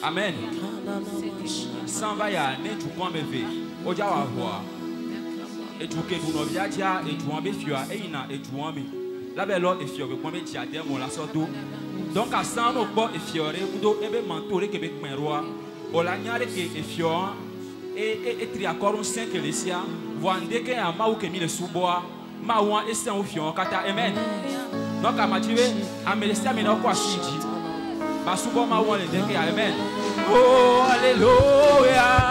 Amen. Sans va y aller, tu prends mes vies. Oja wa voir. Et tu que tu n'obia dia et tu en befia et ina et tu en mi. La belle et fio que prend dia der mon la sorto. Donc à sang no po et fiore udo ebe mantore que be kmenroa. Ola nyare ke e fio et triacorum 5 lesia. Vande ke ama ou ke mi le suboa. Ma wan et saint ou fion kata amen. Donc à mativé à me laisser amena kwa siji. Ba subo ma wan le deke amen. Oh alléluia.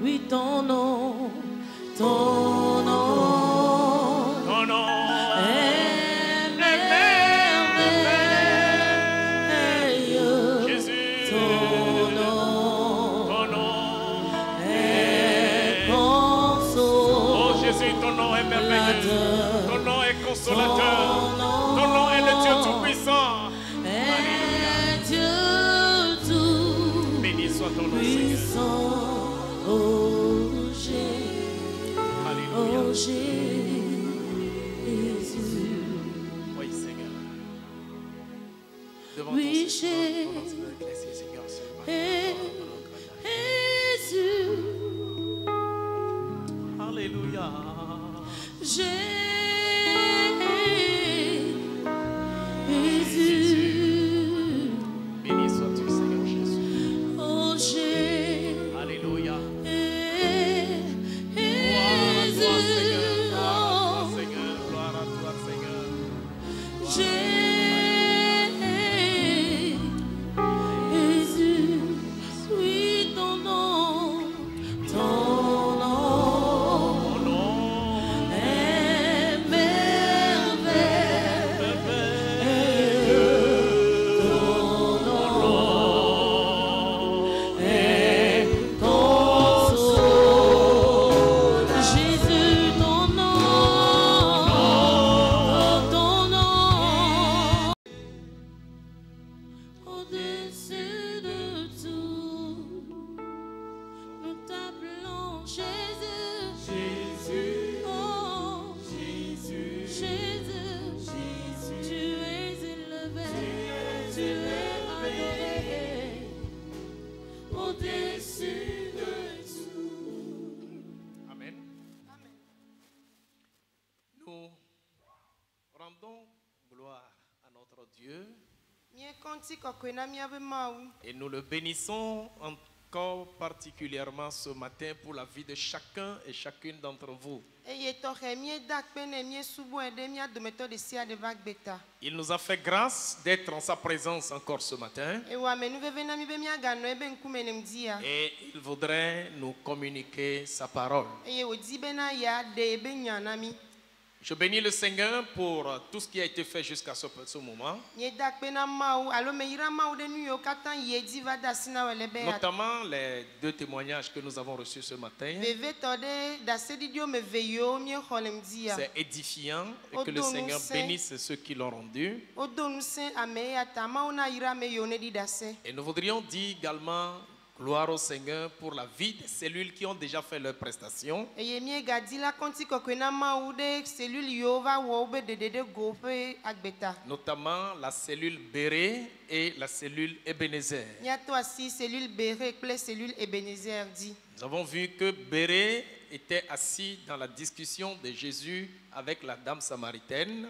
Oui, ton nom, ton nom, ton nom est merveilleux. Jésus, Ton nom ton nom est Oh consolateur. Jésus, ton nom est merveilleux. Ton nom est consolateur. Ton nom est le Dieu Tout-Puissant. Et Dieu tout Béni soit ton nom, Seigneur. puissant. Oh Alléluia. Jésus. Oui, Seigneur. Devant Oui, ton Seigneur, devant ton Ecclésie, Seigneur, Jésus. Alléluia. Jésus. Béni sois-tu, Seigneur Jésus. Oh Alléluia. Jésus. Gloire à toi, Seigneur. Jésus, oui, ton nom, ton nom Ton nom est merveilleux. Ton nom est consolateur. Jésus, ton nom, au-dessus de tout, nous t'appelons Jésus. Jésus. Oh, Jésus. Jésus, tu es élevé, tu es adoré, au-dessus de tout. Amen. Nous rendons gloire à notre Dieu et nous le bénissons encore particulièrement ce matin pour la vie de chacun et chacune d'entre vous. Il nous a fait grâce d'être en sa présence encore ce matin et il voudrait nous communiquer sa parole. Je bénis le Seigneur pour tout ce qui a été fait jusqu'à ce moment, notamment les deux témoignages que nous avons reçus ce matin. C'est édifiant et que le Seigneur bénisse ceux qui l'ont rendu. Et nous voudrions dire également gloire au Seigneur pour la vie des cellules qui ont déjà fait leurs prestations. Notamment la cellule Béré et la cellule Ebenezer. Nous avons vu que Béré était assis dans la discussion de Jésus avec la dame samaritaine.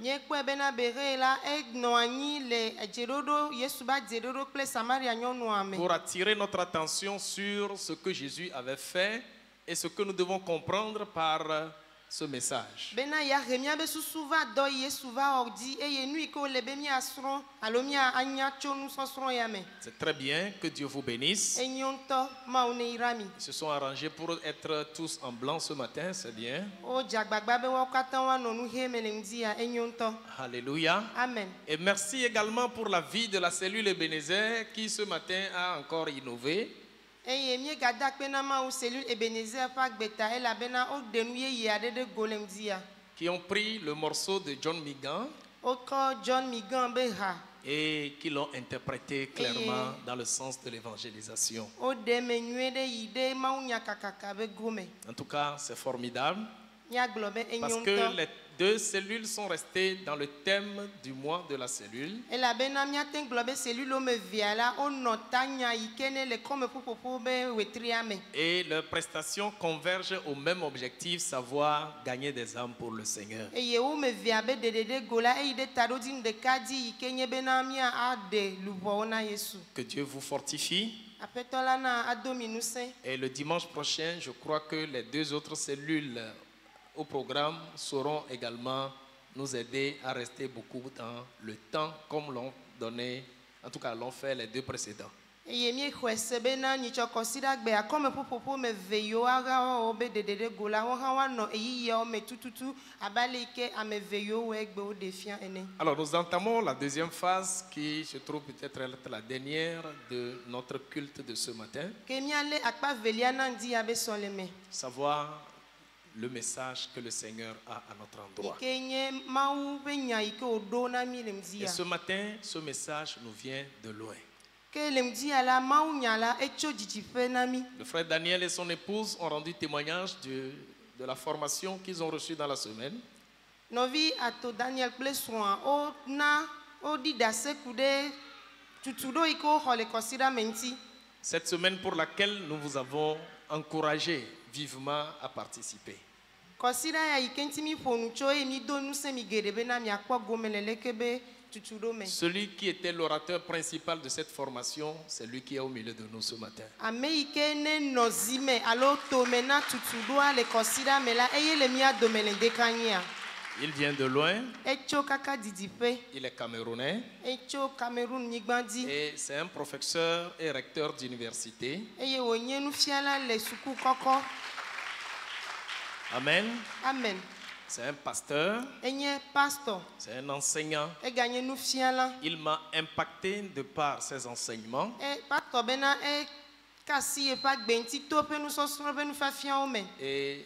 Pour attirer notre attention sur ce que Jésus avait fait et ce que nous devons comprendre par ce message. C'est très bien, que Dieu vous bénisse. Ils se sont arrangés pour être tous en blanc ce matin, c'est bien. Alléluia. Amen. Et merci également pour la vie de la cellule Ebenezer qui ce matin a encore innové. Qui ont pris le morceau de John Migan et qui l'ont interprété clairement dans le sens de l'évangélisation. En tout cas, c'est formidable parce que les deux cellules sont restées dans le thème du mois de la cellule. Et leurs prestations convergent au même objectif, savoir gagner des âmes pour le Seigneur. Que Dieu vous fortifie. Et le dimanche prochain, je crois que les deux autres cellules au programme sauront également nous aider à rester beaucoup dans le temps comme l'ont donné, en tout cas l'ont fait les deux précédents. eye mi xɔse bena nyitsɔkɔsi ɖe agbe akɔme ƒoƒoƒo me ve yiwo aga wo be dedede go la wo hã woanɔ eyiyiawo me tututu abe ale ke ame ve yiwo wɔ egbe wo ɖe fia ene. Alors nous entamons la deuxième phase qui se trouve peut-être être la dernière de notre culte de ce matin. Ke miale akpa velia na ŋdi abe sɔleme. Savoir le message que le Seigneur a à notre endroit. Ike nye mawu be nya ike woɖo na mi le ŋdi Et ya. ce matin, ce message nous vient de loin. Ke le ŋdi ya la mawu nya la etso dzidziƒe na mi. Le frère Daniel et son épouse ont rendu témoignage de la formation qu'ils ont reçue dans la semaine. Nɔvi ato Daniel kple srɔ̃a woɖi ɖase ku ɖe tutuɖo yi ke woxɔ le kɔsiɖa me ŋuti. Cette semaine pour laquelle nous vous avons encouragé vivement à participer. Kɔsiɖa ya yi ke ŋuti mi ƒo nu tso eye mi do ŋusẽ mi geɖe bena miakpɔ gome le leke be tutuɖo me. Celui qui était l'orateur principal de cette formation, c'est lui qui est au milieu de nous ce matin. Ame yi ke ne nɔ zi me alo tome na tutuɖoa le kɔsiɖa me la eye le mia dome le dekanyia. Il vient de loin, Etso kaka didiƒe. il est camerounais Etso Cameroun nyigba dzi. et c'est un professeur et recteur d'université. Eye wònye nufiala le suku kɔkɔ. Amen. Amen. C'est un pasteur, Enye pastor. c'est un enseignant. Eganye nufiala. Il m'a impacté de par ses enseignements. Pastor bena kasi eƒe agbe ŋuti to ƒe nusɔsrɔ̃ ƒe nufiafiawo me. Et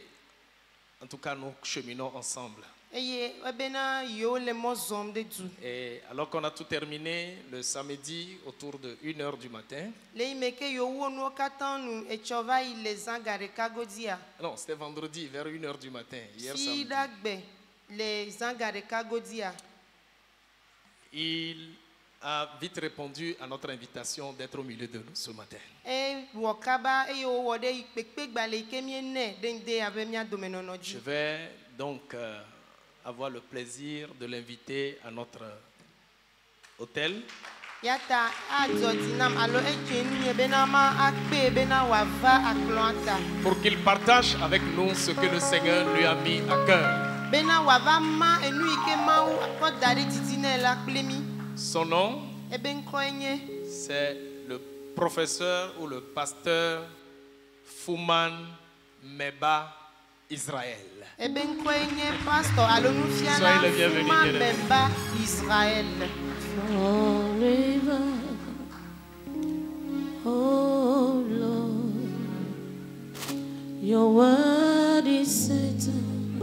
en tout cas, nous cheminons ensemble. Eye ebena yewo le mɔ zɔm ɖe du. Et alors qu'on a tout terminé le samedi autour de 1h du matin. Le yi me ke yewo wo nuwo katã nu etsɔ va yi le zã ga ɖeka godzia. Non, c'était vendredi vers 1h du matin, hier Si samedi. ɖagbe le zã ga ɖeka godzia. Il a vite répondu à notre invitation d'être au milieu de nous ce matin. Wɔ kaba eye wowɔ ɖe yi kpekpegbalẽ yi ke miene ɖe ŋde abe mia domenɔnɔ Je dzi. vais donc avoir le plaisir de l'inviter à notre hôtel. Ya ta adzɔ dzi nam alo edze nu nye bena ma akpee bena wòava akplɔa ta. Pour qu'il partage avec nous ce que le Seigneur lui a mis à cœur. Bena wòava ma enu yi ke Mawu akɔ da ɖe didi nɛ la kple mi. Son nom, Ebe ŋkɔe nye c'est le professeur ou le pasteur Fouman Meba Israël. ebe ŋkɔe nye pastor alo nufiala Soyez le bienvenu, Fuma bien-aimé. Memba Israël. Forever, oh Lord, your word is settled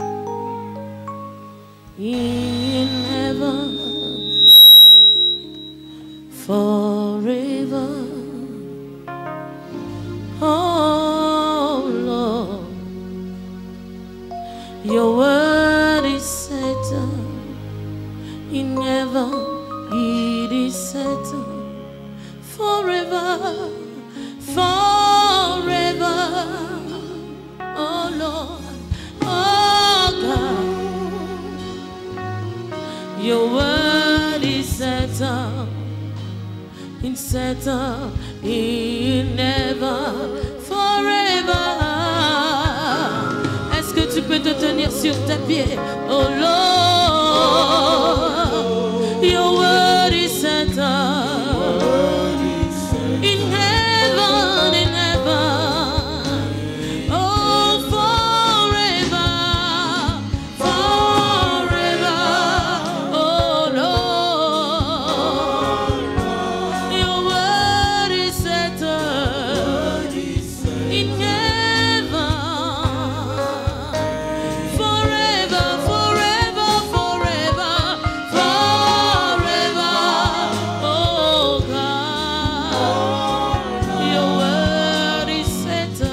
in heaven. Forever, oh Lord, your word is settled in heaven. It is settled forever, forever, oh Lord, oh God, your word is settled in heaven, forever. Est-ce que tu peux te tenir sur tes pieds, oh Lord? Your word is settled in heaven, in heaven. Oh, forever, forever. Oh Lord, your word is settled in heaven. Forever, forever, forever, forever. Oh God, your word is settled.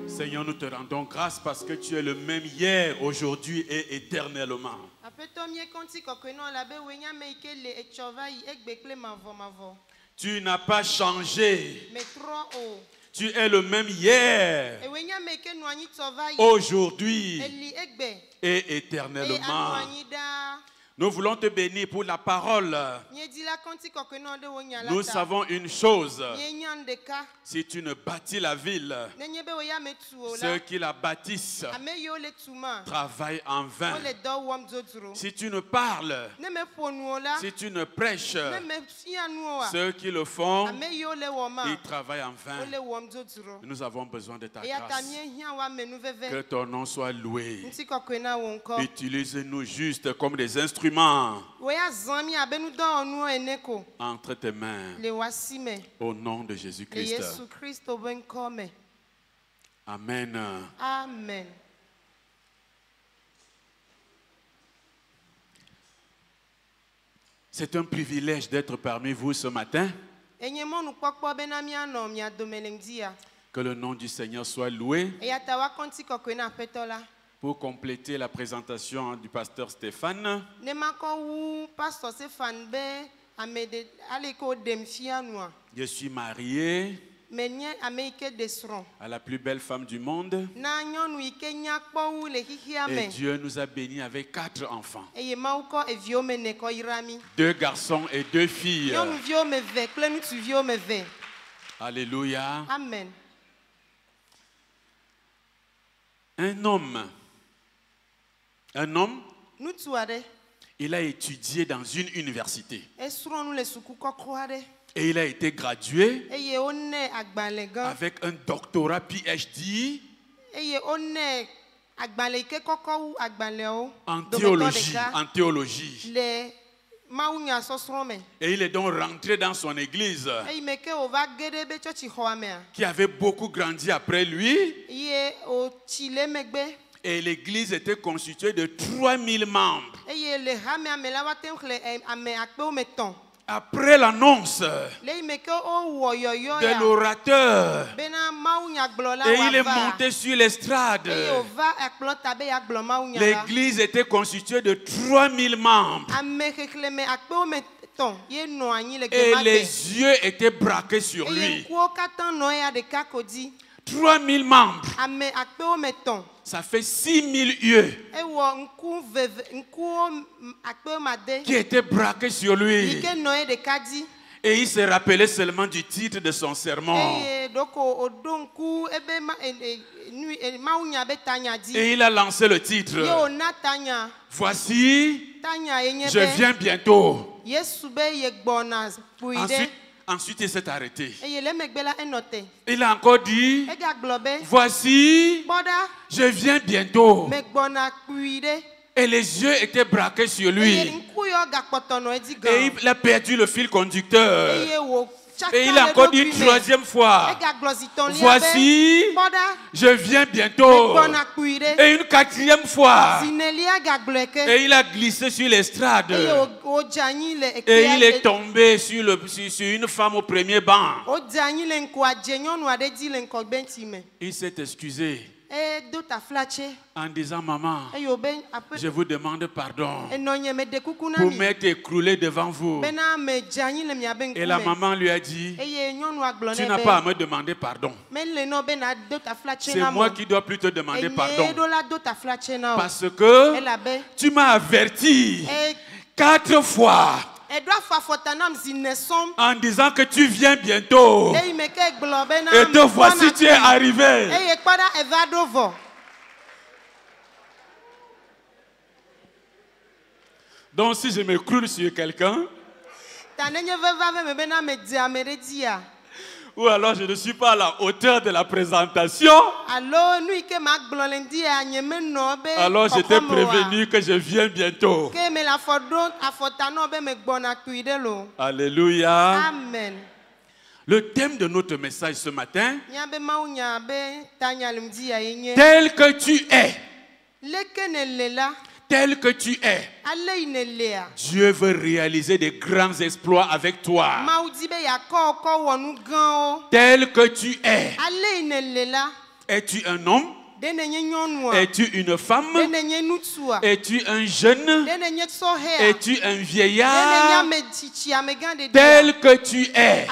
Seigneur, nous te rendons grâce parce que tu es le même hier, aujourd'hui et éternellement. Aƒetɔ mie kɔnti kɔkɔe nɔ la be woe nye ame yi ke le etsɔ va yi egbe kple mavɔmavɔ. Tu n'as pas changé. Metrɔ o. Tu es le même hier, Ewoe nye ame yi ke nɔ anyi tsɔ va yi. aujourd'hui Eli egbe. et Eye anɔ éternellement. anyi ɖaa. Nous voulons te bénir pour la parole. Nous savons une chose. Si tu ne bâtis la ville, ceux qui la bâtissent travaillent en vain. Si tu ne parles, si tu ne prêches, ceux qui le font, ils travaillent en vain. Nous avons besoin de ta grâce. Que ton nom soit loué. Utilise-nous juste comme des instruments entre tes mains. Au nom de Jésus-Christ. Amen. Amen. C'est un privilège d'être parmi vous ce matin. Que le nom du Seigneur soit loué. Pour compléter la présentation du pasteur Stéphane, je suis marié à la plus belle femme du monde. Et Dieu nous a bénis avec 4 enfants. 2 garçons et 2 filles. Alléluia. Amen. Un homme, il a étudié dans une université. Et il a été gradué avec un doctorat PhD en théologie. Et il est donc rentré dans son église qui avait beaucoup grandi après lui. Et l'église était constituée de 3000 membres. Après l'annonce de l'orateur, et il est monté sur l'estrade. L'église était constituée de 3000 membres. Et les yeux étaient braqués sur lui. 3000 membres. Ça fait 6000 yeux qui étaient braqués sur lui. Et il se rappelait seulement du titre de son sermon. Et il a lancé le titre. Voici, je viens bientôt. Ensuite, il s'est arrêté. Il a encore dit, voici, je viens bientôt. Et les yeux étaient braqués sur lui. Et il a perdu le fil conducteur. Et il a encore dit une 3e fois, voici, je viens bientôt. Et une 4e fois. Et il a glissé sur l'estrade. Et il est tombé sur une femme au premier banc. Il s'est excusé en disant, maman, je vous demande pardon pour m'être écroulé devant vous. Et la maman lui a dit, tu n'as pas à me demander pardon. C'est moi qui dois plus te demander pardon. Parce que tu m'as averti 4 fois en disant que tu viens bientôt. Et te voici, tu es arrivé. Donc si je m'écroule sur quelqu'un, ou alors je ne suis pas à la hauteur de la présentation, alors je t'ai prévenu que je viens bientôt. Alléluia. Amen. Le thème de notre message ce matin, tel que tu es, tel que tu es, Dieu veut réaliser des grands exploits avec toi. Tel que tu es, es-tu un homme? Es-tu une femme? Es-tu un jeune? Es-tu un vieillard? Tel que tu es,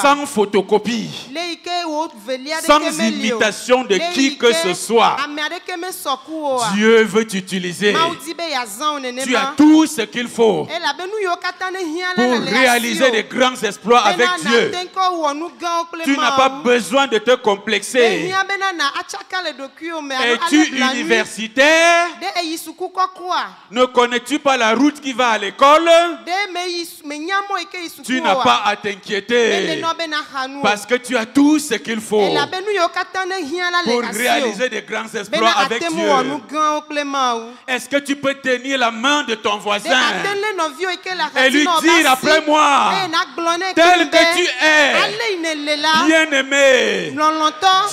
sans photocopie, sans imitation de qui que ce soit. Dieu veut t'utiliser. Tu as tout ce qu'il faut pour réaliser des grands exploits avec Dieu. Tu n'as pas besoin de te complexer. Es-tu universitaire? Ne connais-tu pas la route qui va à l'école? Tu n'as pas à t'inquiéter parce que tu as tout ce qu'il faut pour réaliser des grands exploits avec Dieu. Est-ce que tu peux tenir la main de ton voisin et lui dire après moi, tel que tu es, bien-aimé,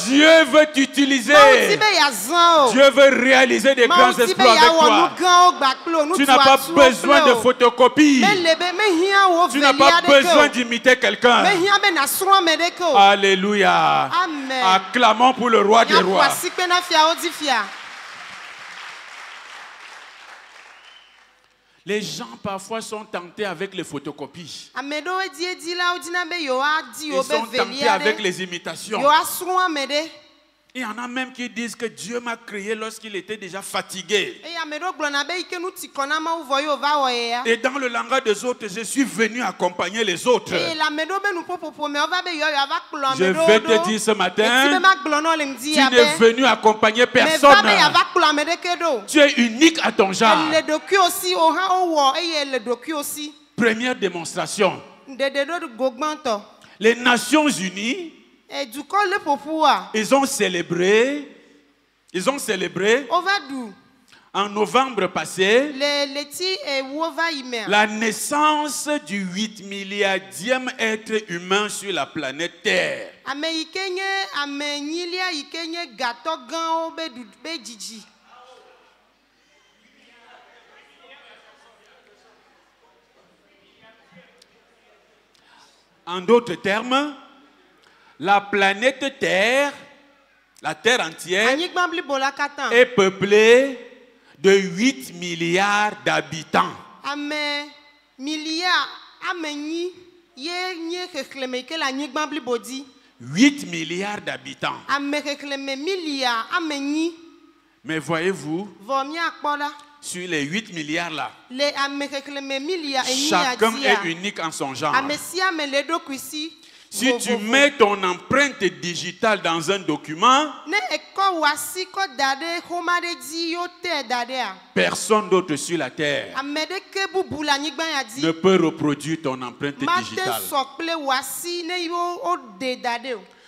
Dieu veut t'utiliser. Dieu veut réaliser des grands exploits avec toi. Tu n'as pas besoin de photocopie. Tu n'as pas besoin d'imiter quelqu'un. Alléluia. Acclamons pour le roi des rois. Les gens parfois sont tentés avec les photocopies. Ils sont tentés avec les imitations. Il y en a même qui disent que Dieu m'a créé lorsqu'il était déjà fatigué. Et dans le langage des autres, je suis venu accompagner les autres. Je vais te dire ce matin, tu n'es venu accompagner personne. Tu es unique à ton genre. Première démonstration. Les Nations Unies, ils ont célébré en novembre passé la naissance du 8 milliardième être humain sur la planète Terre. En d'autres termes, la planète Terre, la Terre entière, est peuplée de 8 milliards d'habitants. 8 milliards d'habitants. Mais voyez-vous, sur les 8 milliards là, chacun est unique en son genre. Si tu mets ton empreinte digitale dans un document, personne d'autre sur la terre ne peut reproduire ton empreinte digitale.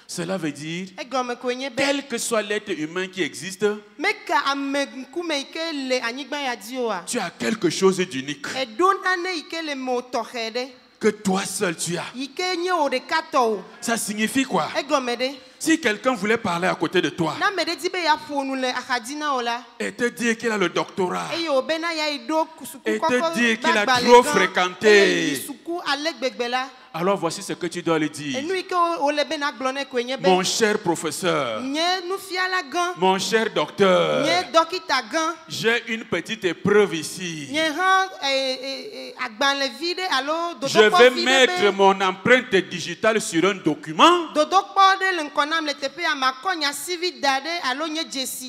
Cela veut dire, quel que soit l'être humain qui existe, tu as quelque chose d'unique que toi seul tu as. Ça signifie quoi? Si quelqu'un voulait parler à côté de toi et te dire qu'il a le doctorat et te dire qu'il a trop fréquenté, alors voici ce que tu dois lui dire. Mon cher professeur, mon cher docteur, j'ai une petite épreuve ici. Je vais mettre mon empreinte digitale sur un document.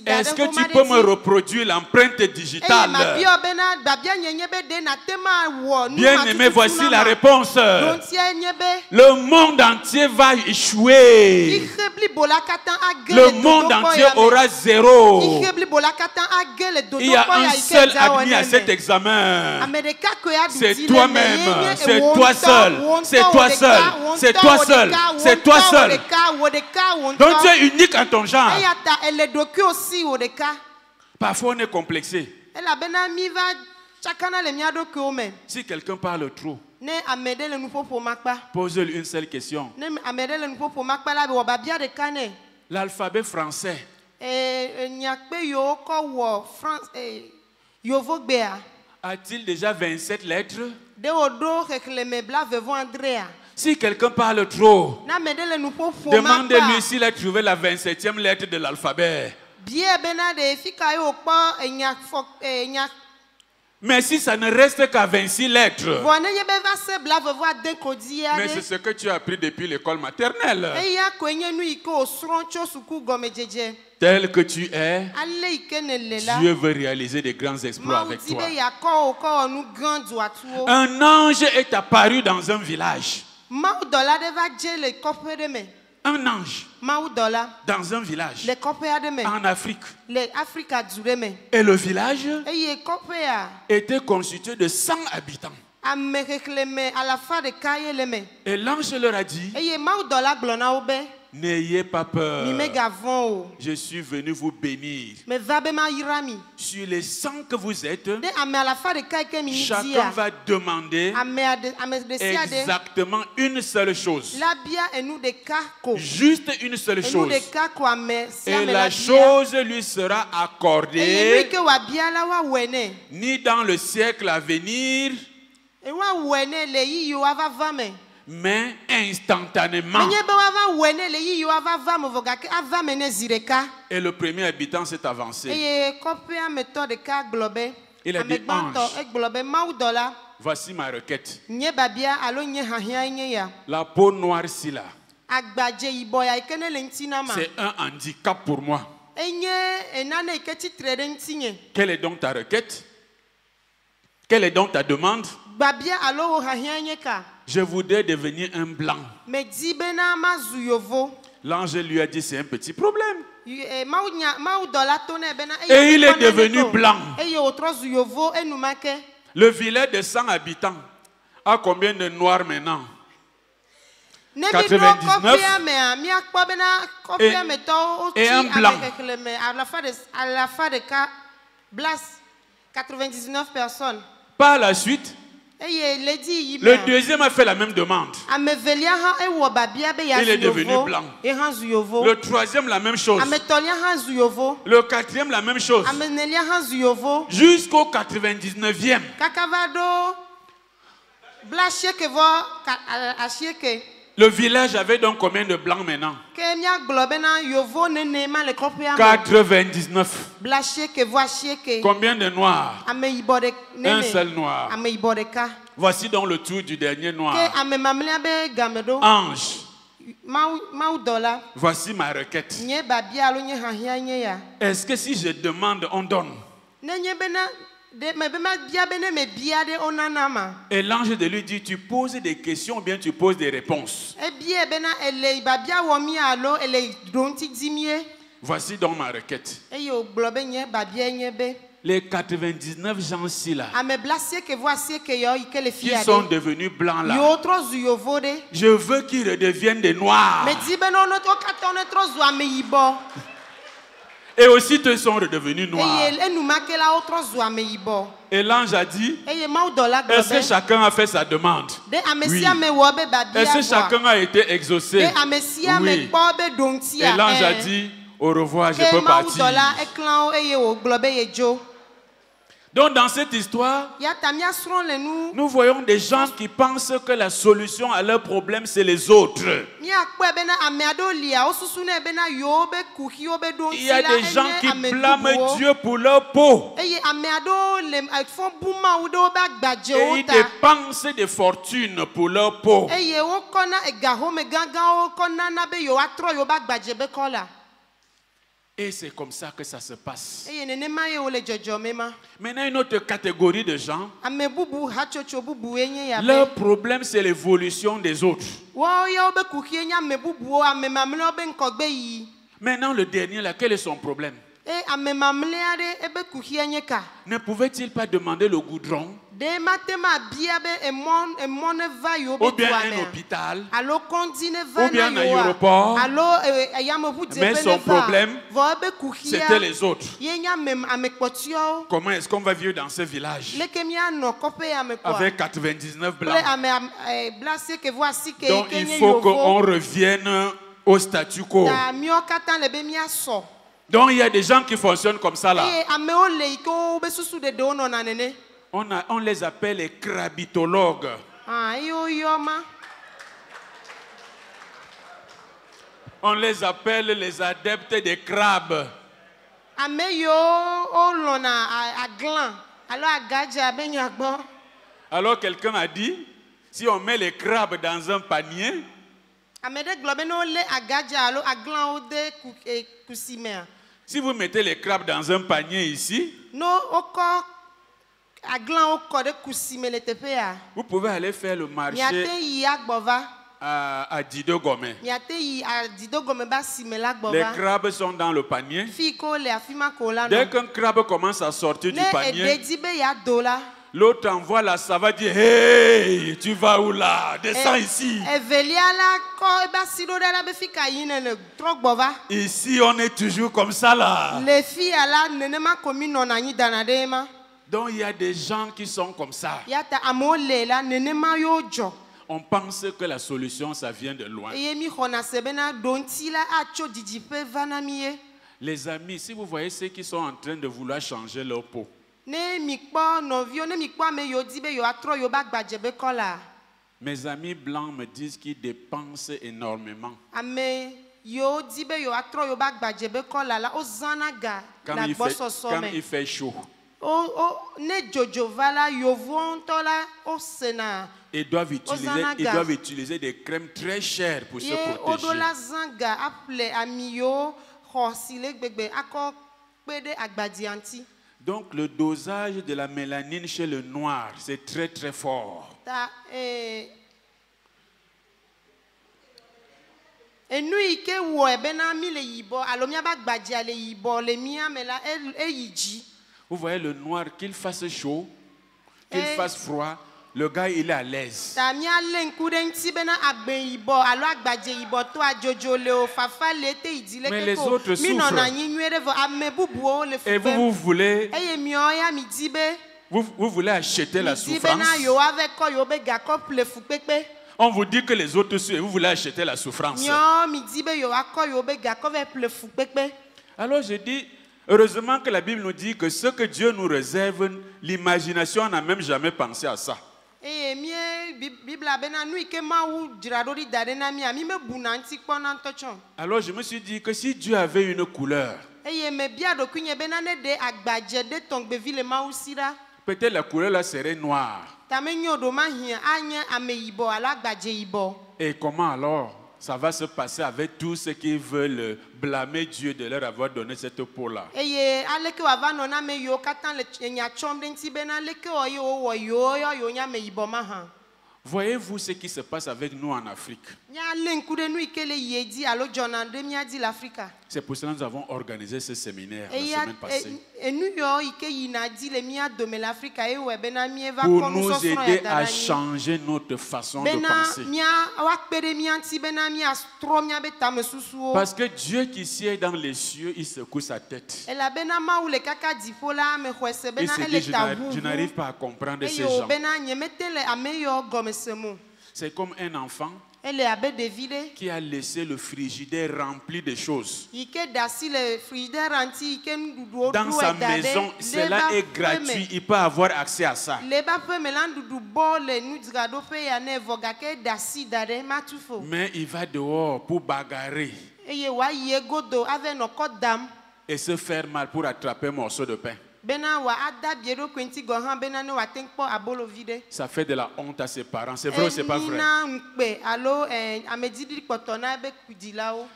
Est-ce que tu peux me reproduire l'empreinte digitale? Bien aimé, voici la réponse. Le monde entier va échouer. Le monde entier aura zéro. Il y a un seul admis à cet examen. C'est toi-même. C'est toi seul. C'est toi seul. C'est toi seul. C'est toi seul. Donc tu es unique en ton genre. Parfois on est complexé. Si quelqu'un parle trop, pose-lui une seule question. L'alphabet français a-t-il déjà 27 lettres? Si quelqu'un parle trop, demandez-lui s'il a trouvé la 27e lettre de l'alphabet. Mais si ça ne reste qu'à 26 lettres, mais c'est ce que tu as appris depuis l'école maternelle. Tel que tu es, Dieu veut réaliser des grands exploits avec toi. Un ange est apparu dans un village. Un ange dans un village en Afrique. Et le village était constitué de 100 habitants. Et l'ange leur a dit, n'ayez pas peur, je suis venu vous bénir. Sur les 100 que vous êtes, chacun va demander exactement une seule chose. Juste une seule chose. Et la chose lui sera accordée ni dans le siècle à venir, mais instantanément. Et le premier habitant s'est avancé. Il a dit, ange, voici ma requête. La peau noircie là, c'est un handicap pour moi. Quelle est donc ta requête? Quelle est donc ta demande? Je voudrais devenir un blanc. L'ange lui a dit, c'est un petit problème. Et il est devenu blanc. Le village de 100 habitants a combien de noirs maintenant? 99 et un blanc. À la fin de 99 personnes. Par la suite, le deuxième a fait la même demande. Il est devenu blanc. Le troisième, la même chose. Le quatrième, la même chose. Jusqu'au 99e. Le village avait donc combien de blancs maintenant? 99. Combien de noirs? Un seul noir. Voici donc le tour du dernier noir. Ange, voici ma requête. Est-ce que si je demande, on donne? Et l'ange de lui dit, tu poses des questions ou bien tu poses des réponses. Voici donc ma requête. Les 99 gens-ci là, qui sont devenus blancs là, je veux qu'ils redeviennent des noirs. Et aussi ils sont redevenus noirs. Et l'ange a dit, est-ce que chacun a fait sa demande? Oui. Est-ce que chacun a été exaucé? Oui. Et l'ange a dit, au revoir, je peux partir. Donc dans cette histoire, nous voyons des gens qui pensent que la solution à leurs problèmes, c'est les autres. Il y a des gens qui blâment Dieu pour leur peau. Et ils dépensent des fortunes pour leur peau. Et c'est comme ça que ça se passe. Maintenant, une autre catégorie de gens, leur problème, c'est l'évolution des autres. Maintenant, le dernier, là, quel est son problème? Ne pouvait-il pas demander le goudron? Ou bien un hôpital? Ou bien un aéroport? Mais son problème, c'était les autres. Comment est-ce qu'on va vivre dans ce village avec 99 blancs? Donc il faut qu'on revienne au statu quo. Donc il y a des gens qui fonctionnent comme ça là. On les appelle les crabitologues. On les appelle les adeptes des crabes. Alors quelqu'un a dit, si on met les crabes dans un panier, si vous mettez les crabes dans un panier ici, vous pouvez aller faire le marché à Dido Gomé. Les crabes sont dans le panier. Dès qu'un crabe commence à sortir du panier, l'autre envoie la savate, dit hey, tu vas où là? Descends ici. Ici, on est toujours comme ça là. Donc il y a des gens qui sont comme ça. On pense que la solution, ça vient de loin. Les amis, si vous voyez ceux qui sont en train de vouloir changer leur peau, mes amis blancs me disent qu'ils dépensent énormément. Quand il fait chaud. Ils doivent utiliser des crèmes très chères pour se protéger. Donc le dosage de la mélanine chez le noir, c'est très très fort. Vous voyez le noir, qu'il fasse chaud, qu'il fasse froid, le gars il est à l'aise. Mais les autres souffrent. Et vous voulez acheter la souffrance. On vous dit que les autres souffrent et vous voulez acheter la souffrance. Alors je dis, heureusement que la Bible nous dit que ce que Dieu nous réserve, l'imagination n'a même jamais pensé à ça. Alors je me suis dit que si Dieu avait une couleur, peut-être la couleur là serait noire. Et comment alors ça va se passer avec tous ceux qui veulent blâmer Dieu de leur avoir donné cette peau-là? Voyez-vous ce qui se passe avec nous en Afrique? C'est pour cela que nous avons organisé ce séminaire la semaine passée. Pour nous aider à changer notre façon de penser. Parce que Dieu qui sied dans les cieux, il secoue sa tête. Il se dit, je n'arrive pas à comprendre ces gens. C'est comme un enfant qui a laissé le frigidaire rempli de choses. Dans sa maison, cela est gratuit, il peut avoir accès à ça. Mais il va dehors pour bagarrer et se faire mal pour attraper un morceau de pain. Ça fait de la honte à ses parents. C'est vrai ou c'est pas vrai?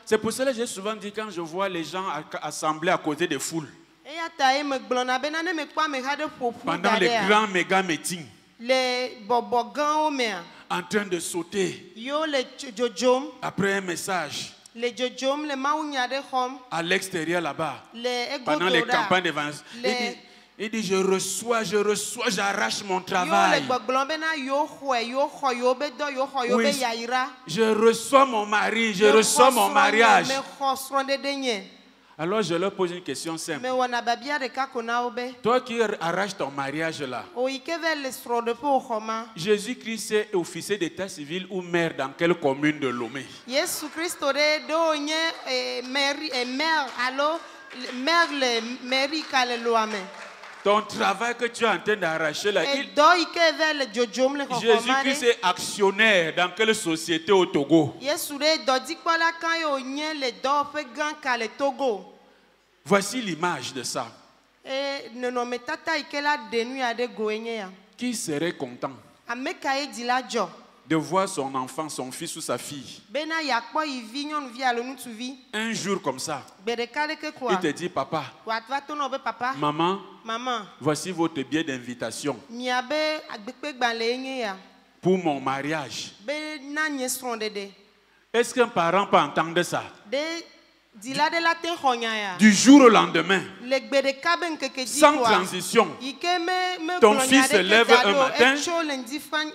C'est pour cela que j'ai souvent dit, quand je vois les gens assemblés à côté des foules, pendant les grands méga meetings, en train de sauter après un message, à l'extérieur là-bas, pendant les campagnes d'évangile, il dit je reçois, j'arrache mon travail. Oui, je reçois mon mari, je reçois mon mariage. Alors je leur pose une question simple. Toi qui arraches ton mariage là, Jésus-Christ est officier d'état civil ou maire dans quelle commune de Lomé? Ton travail que tu es en train d'arracher là, Jésus-Christ est actionnaire dans quelle société au Togo? Voici l'image de ça. Qui serait content de voir son enfant, son fils ou sa fille un jour comme ça? Il te dit, papa, maman, voici votre billet d'invitation pour mon mariage. Est-ce qu'un parent peut entendre ça? Du jour au lendemain, sans transition, ton fils se lève un matin,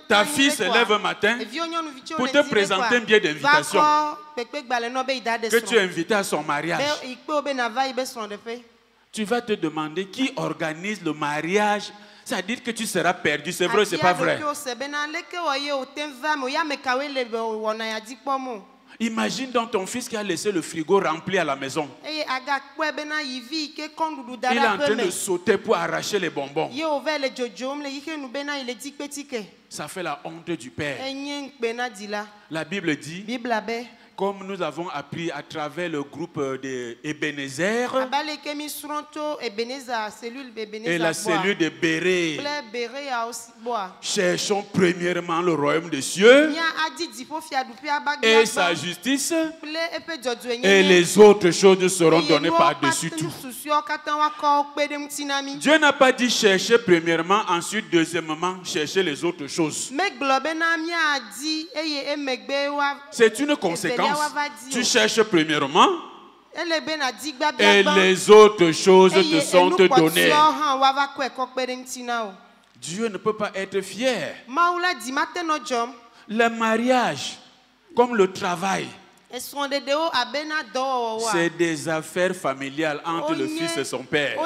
ta fille se lève un matin pour te présenter un billet d'invitation que tu es invité à son mariage. Tu vas te demander qui organise le mariage. Ça veut dire que tu seras perdu. C'est vrai ou c'est pas vrai? Imagine donc ton fils qui a laissé le frigo rempli à la maison. Il est en train de sauter pour arracher les bonbons. Ça fait la honte du père. La Bible dit, comme nous avons appris à travers le groupe de Ebenezer et la cellule de Béré, cherchons premièrement le royaume des cieux et sa justice, et les autres choses seront données par-dessus tout. Dieu n'a pas dit chercher premièrement, ensuite deuxièmement chercher les autres choses. C'est une conséquence. Tu cherches premièrement et les autres choses te sont données. Dieu ne peut pas être fier. Le mariage, comme le travail, c'est des affaires familiales entre le fils et son père.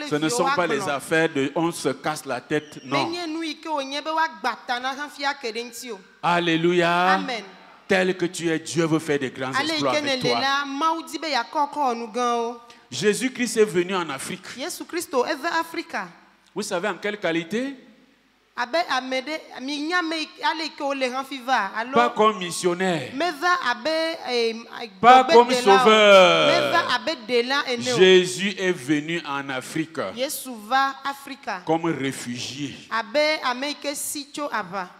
Ce ne sont pas les affaires de on se casse la tête, non. Alléluia. Amen. Tel que tu es, Dieu veut faire des grands exploits avec toi. Jésus-Christ est venu en Afrique. Vous savez en quelle qualité? Pas comme missionnaire, pas comme sauveur. Jésus est venu en Afrique comme réfugié.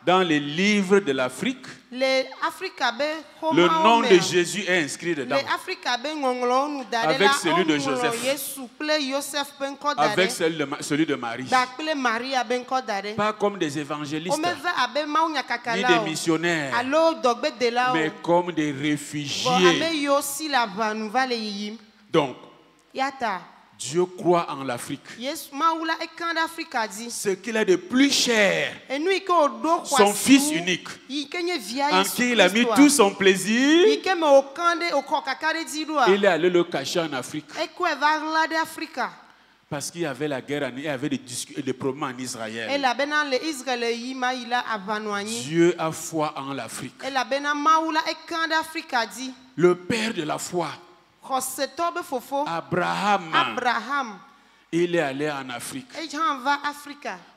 Dans les livres de l'Afrique, le nom de Jésus est inscrit dedans, avec celui de Joseph, avec celui de Marie. Pas comme des évangélistes, ni des missionnaires, mais comme des réfugiés. Donc, Dieu croit en l'Afrique. Ce qu'il a de plus cher, son Fils unique, en qui il a mis tout son plaisir, il est allé le cacher en Afrique. Parce qu'il y avait la guerre, il y avait des problèmes en Israël. Dieu a foi en l'Afrique. Le père de la foi, Abraham, il est allé en Afrique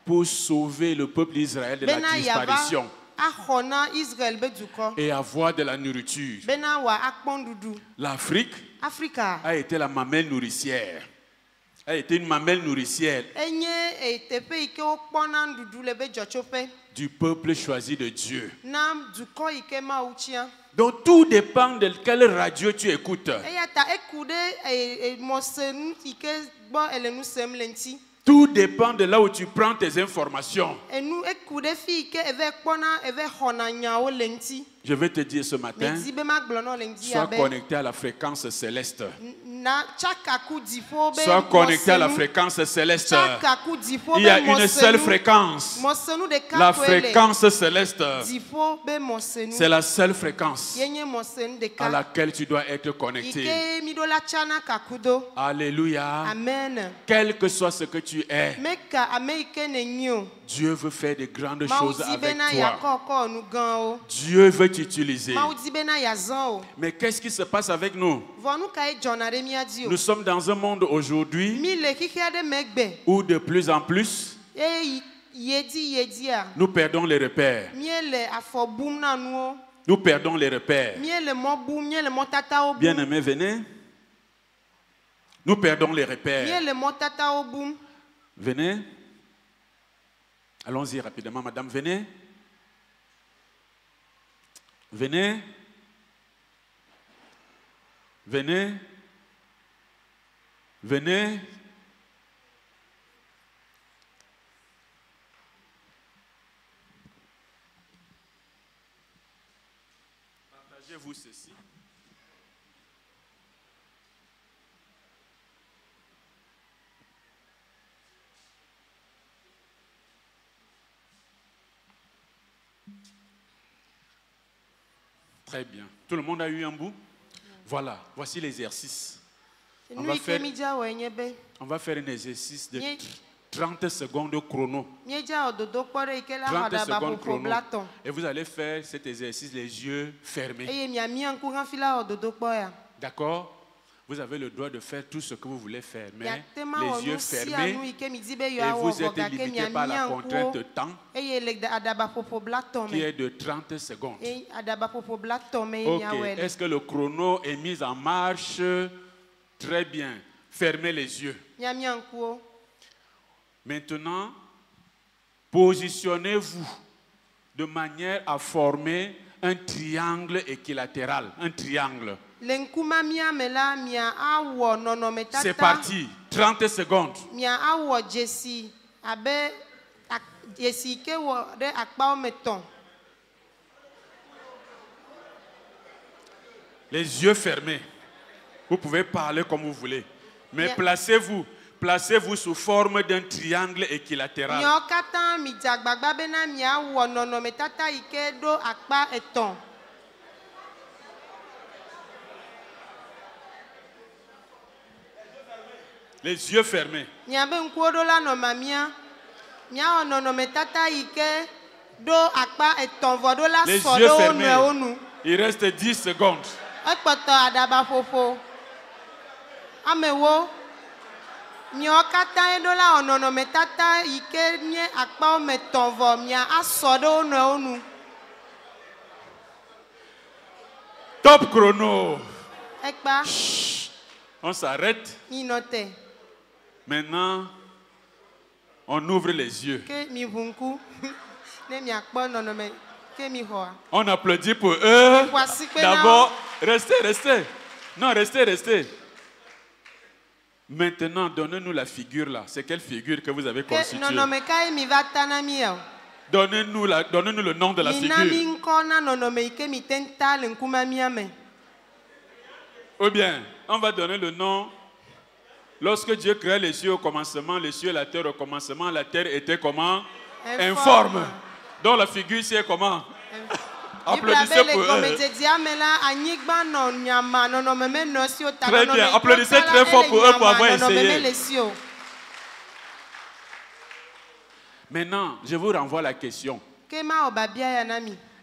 pour sauver le peuple d'Israël de la disparition et avoir de la nourriture. L'Afrique a été la mamelle nourricière. Elle était une mamelle nourricière du peuple choisi de Dieu. Donc tout dépend de quelle radio tu écoutes. Tout dépend de là où tu prends tes informations. Je vais te dire ce matin, sois connecté à la fréquence céleste. Sois connecté à la fréquence céleste. Il y a une seule fréquence. La fréquence céleste. C'est la seule fréquence à laquelle tu dois être connecté. Alléluia. Amen. Quel que soit ce que tu es, Dieu veut faire de grandes choses avec toi. Dieu veut t'utiliser. Mais qu'est-ce qui se passe avec nous? Nous sommes dans un monde aujourd'hui où de plus en plus, nous perdons les repères. Nous perdons les repères. Bien-aimés, venez. Nous perdons les repères. Venez. Allons-y rapidement, madame, venez. Venez. Venez. Venez. Partagez-vous ceci. Très bien. Tout le monde a eu un bout? Voilà, voici l'exercice. On va faire un exercice de 30 secondes chrono. 30 secondes chrono. Et vous allez faire cet exercice les yeux fermés. D'accord? Vous avez le droit de faire tout ce que vous voulez faire, mais les yeux fermés, et vous êtes limité par la contrainte de temps qui est de 30 secondes. Ok, est-ce que le chrono est mis en marche? Très bien. Fermez les yeux. Maintenant, positionnez-vous de manière à former un triangle équilatéral. Un triangle. C'est parti. 30 secondes. Les yeux fermés. Vous pouvez parler comme vous voulez. Mais placez-vous. Placez-vous sous forme d'un triangle équilatéral. Les yeux fermés. Les yeux fermés. Il reste 10 secondes. Top chrono. Chut. On s'arrête. Maintenant, on ouvre les yeux. On applaudit pour eux. D'abord, restez. Non, restez. Maintenant, donnez-nous la figure là. C'est quelle figure que vous avez constituée? Donnez-nous le nom de la figure. Ou bien, on va donner le nom. Lorsque Dieu créa les cieux au commencement, les cieux et la terre au commencement, la terre était comment? Informe. Donc la figure ici est comment? Applaudissez pour eux. Très bien, applaudissez très fort pour eux pour avoir essayé. Maintenant, je vous renvoie la question.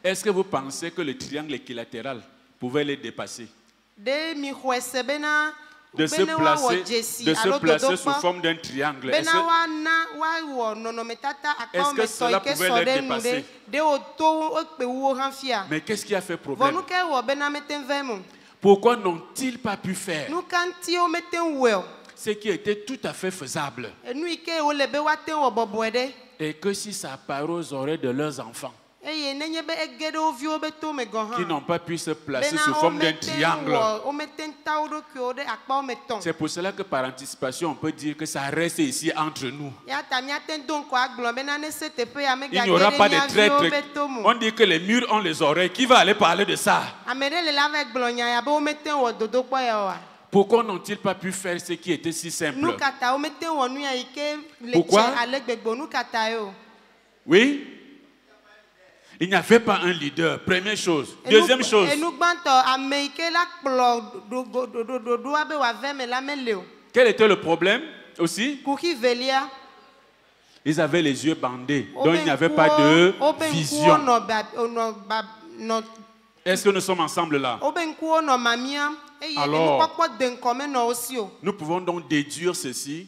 Est-ce que vous pensez que le triangle équilatéral pouvait les dépasser? De se placer sous forme d'un triangle. Est-ce que cela pouvait les dépasser? Mais qu'est-ce qui a fait problème? Pourquoi n'ont-ils pas pu faire ce qui était tout à fait faisable? Et que si ça apparaît aux oreilles de leurs enfants, qui n'ont pas pu se placer sous forme d'un triangle. C'est pour cela que par anticipation, on peut dire que ça reste ici entre nous. Il n'y aura pas de traître. On dit que les murs ont les oreilles. Qui va aller parler de ça? Pourquoi n'ont-ils pas pu faire ce qui était si simple? Pourquoi? Oui? Il n'y avait pas un leader, première chose. Deuxième chose. Quel était le problème aussi? Ils avaient les yeux bandés, donc il n'y avait pas de vision. Est-ce que nous sommes ensemble là? Alors, nous pouvons donc déduire ceci.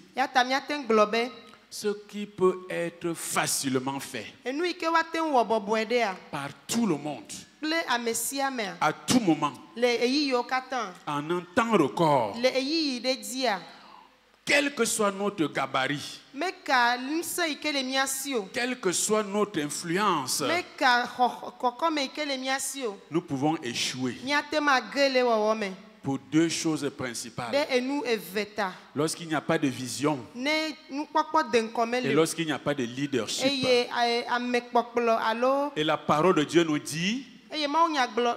Ce qui peut être facilement fait par tout le monde, à tout moment, en un temps record, quel que soit notre gabarit, quelle que soit notre influence, nous pouvons échouer pour deux choses principales. Lorsqu'il n'y a pas de vision et lorsqu'il n'y a pas de leadership. Et la parole de Dieu nous dit: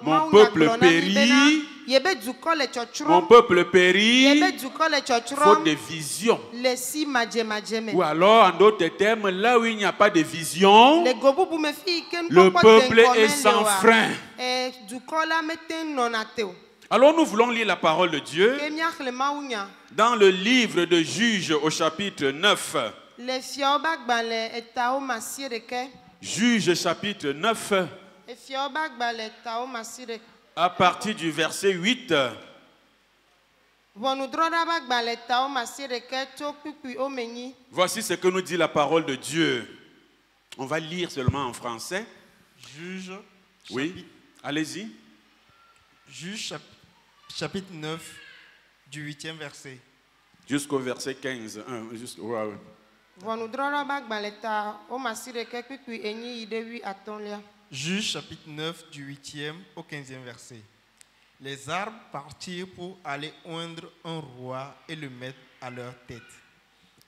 mon peuple périt, faute de vision. Ou alors, en d'autres termes, là où il n'y a pas de vision, le peuple est sans frein. Alors nous voulons lire la parole de Dieu dans le livre de Juges au chapitre 9. Juges chapitre 9. À partir du verset 8. Voici ce que nous dit la parole de Dieu. On va lire seulement en français. Juges. Oui, allez-y. Juges chapitre 9 du 8e verset. Jusqu'au verset 15. Juges chapitre 9 du 8e au 15e verset. Les arbres partirent pour aller oindre un roi et le mettre à leur tête.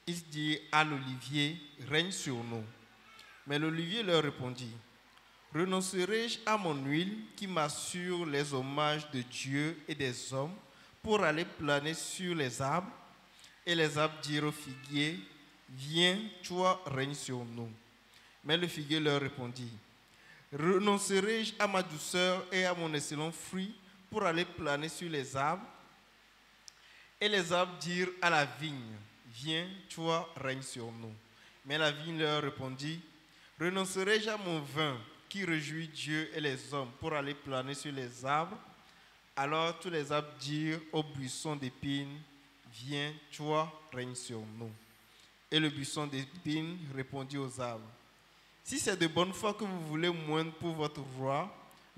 Ils dirent à l'olivier: règne sur nous. Mais l'olivier leur répondit: renoncerai-je à mon huile qui m'assure les hommages de Dieu et des hommes pour aller planer sur les arbres? Et les arbres dirent au figuier: viens, toi, règne sur nous. Mais le figuier leur répondit: renoncerai-je à ma douceur et à mon excellent fruit pour aller planer sur les arbres? Et les arbres dirent à la vigne: viens, toi, règne sur nous. Mais la vigne leur répondit: renoncerai-je à mon vin qui réjouit Dieu et les hommes pour aller planer sur les arbres? Alors tous les arbres dirent au buisson d'épines: viens, toi, règne sur nous. Et le buisson d'épines répondit aux arbres: si c'est de bonne foi que vous voulez moindre pour votre roi,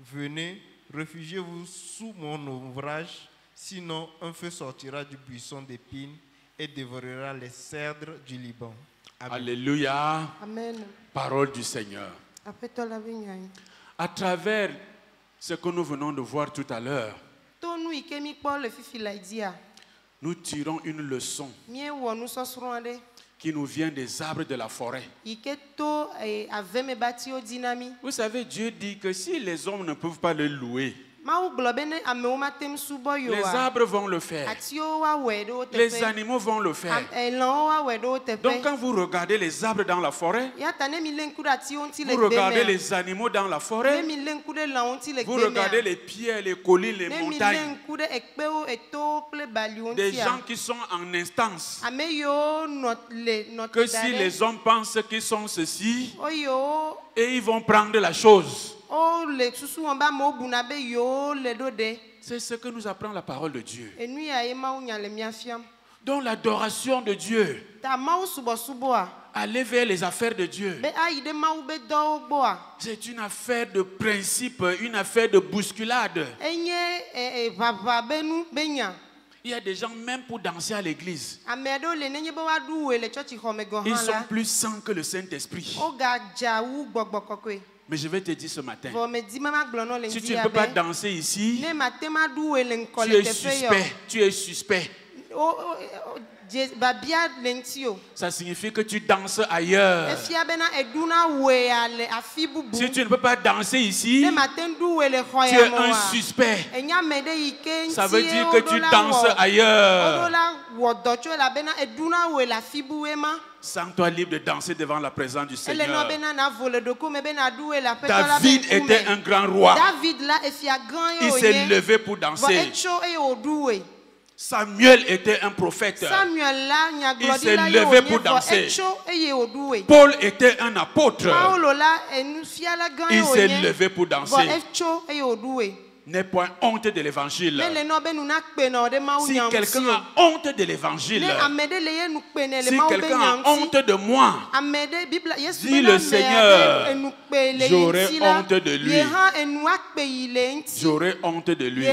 venez, réfugiez-vous sous mon ouvrage, sinon un feu sortira du buisson d'épines et dévorera les cèdres du Liban. Amen. Alléluia. Amen. Parole du Seigneur. À travers ce que nous venons de voir tout à l'heure, nous tirons une leçon qui nous vient des arbres de la forêt. Vous savez, Dieu dit que si les hommes ne peuvent pas le louer, les arbres vont le faire. Les animaux vont le faire. Donc quand vous regardez les arbres dans la forêt, vous regardez les animaux dans la forêt, vous regardez les pierres, les collines, les montagnes, des gens qui sont en instance, que si les hommes pensent qu'ils sont ceci, et ils vont prendre la chose. C'est ce que nous apprend la parole de Dieu. Donc l'adoration de Dieu, aller vers les affaires de Dieu, c'est une affaire de principe, une affaire de bousculade. Il y a des gens, même pour danser à l'église, ils sont plus saints que le Saint-Esprit. Mais je vais te dire ce matin, si tu ne peux pas danser ici, tu es suspect. Tu es suspect. Ça signifie que tu danses ailleurs. Si tu ne peux pas danser ici, tu es un suspect. Ça veut dire que tu danses ailleurs. Sens-toi libre de danser devant la présence du Seigneur. David était un grand roi. Il s'est levé pour danser. Samuel était un prophète. Il s'est levé pour danser. Paul était un apôtre. Il s'est levé pour danser. N'aie point honte de l'évangile. Si quelqu'un a honte de l'évangile, si quelqu'un a honte de moi, dit le Seigneur, j'aurai honte de lui. J'aurai honte de lui.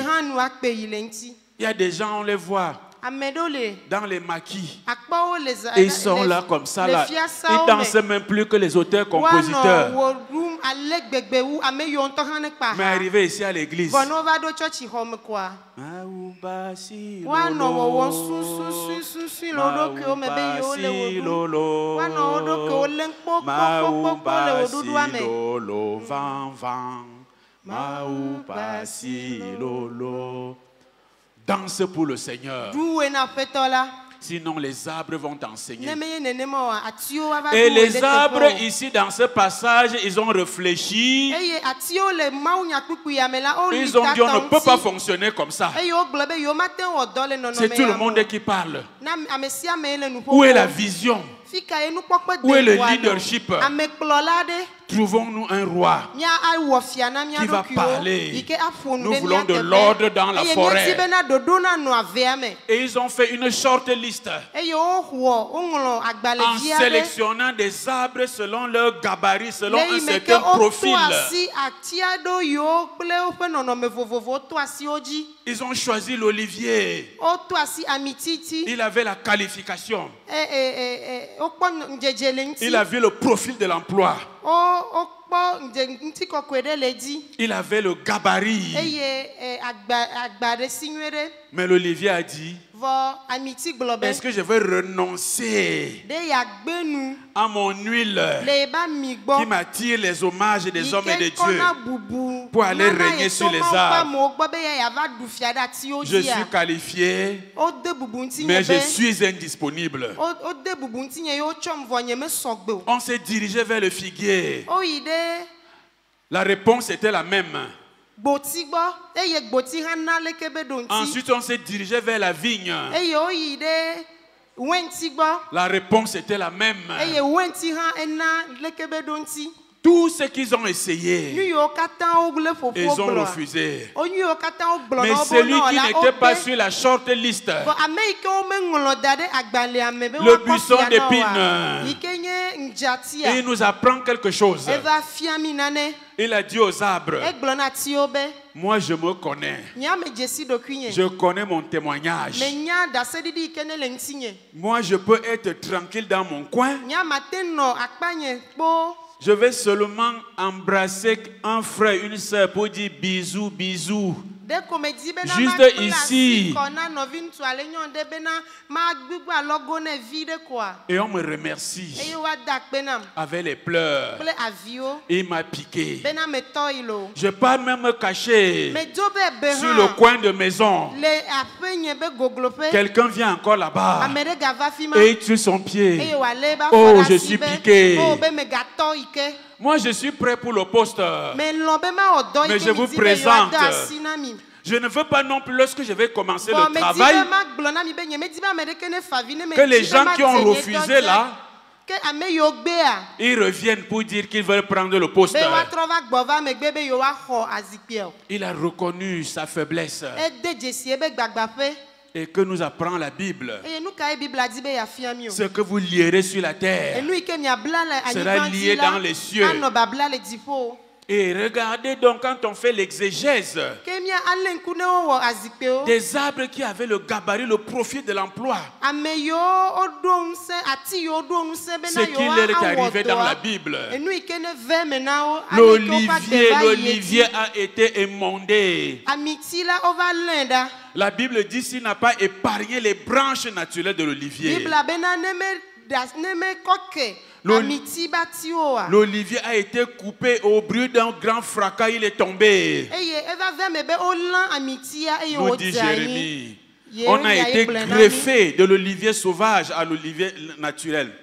Il y a des gens, on les voit dans les maquis. Ils sont là comme ça. Là. Ils dansent même plus que les auteurs-compositeurs. Mais arrivé ici à l'église, danse pour le Seigneur. Sinon les arbres vont t'enseigner. Et les arbres ici dans ce passage, ils ont réfléchi. Ils ont dit on ne peut pas fonctionner comme ça. C'est tout le monde qui parle. Où est la vision? Où est le leadership? Trouvons-nous un roi qui va parler. Nous voulons de l'ordre dans la forêt. Et ils ont fait une short list en sélectionnant des arbres selon leur gabarit, selon un certain profil. Ils ont choisi l'olivier. Il avait la qualification. Il avait le profil de l'emploi. Il avait le gabarit. Mais l'olivier a dit, est-ce que je vais renoncer à mon huile qui m'attire les hommages des hommes et des dieux pour aller régner sur les arbres? Je suis qualifié, mais je suis indisponible. On s'est dirigé vers le figuier. La réponse était la même. Ensuite, on s'est dirigé vers la vigne. La réponse était la même. Tout ce qu'ils ont essayé, ils ont refusé. Mais celui qui n'était pas sur la short list, le buisson d'épines, il nous apprend quelque chose. Il a dit aux arbres, moi je me connais. Je connais mon témoignage. Moi je peux être tranquille dans mon coin. Je vais seulement embrasser un frère, une soeur pour dire bisous, bisous. Juste ici. Et on me remercie avec les pleurs. Il m'a piqué. Je ne peux pas même me cacher sur le coin de maison. Quelqu'un vient encore là-bas et il tue son pied. Oh, je suis piqué. Moi, je suis prêt pour le poste. Mais je vous présente. Je ne veux pas non plus, lorsque je vais commencer le travail, que les gens qui ont refusé là, ils reviennent pour dire qu'ils veulent prendre le poste. Il a reconnu sa faiblesse. Et que nous apprend la Bible. Ce que vous lierez sur la terre sera lié dans les cieux. Et regardez donc quand on fait l'exégèse des arbres qui avaient le gabarit, le profil de l'emploi. Ce qui leur est arrivé dans la Bible. L'olivier a été émondé. La Bible dit s'il n'a pas épargné les branches naturelles de l'olivier. L'olivier a été coupé au bruit d'un grand fracas, il est tombé. Nous dit Jérémie, on a été greffé de l'olivier sauvage à l'olivier naturel.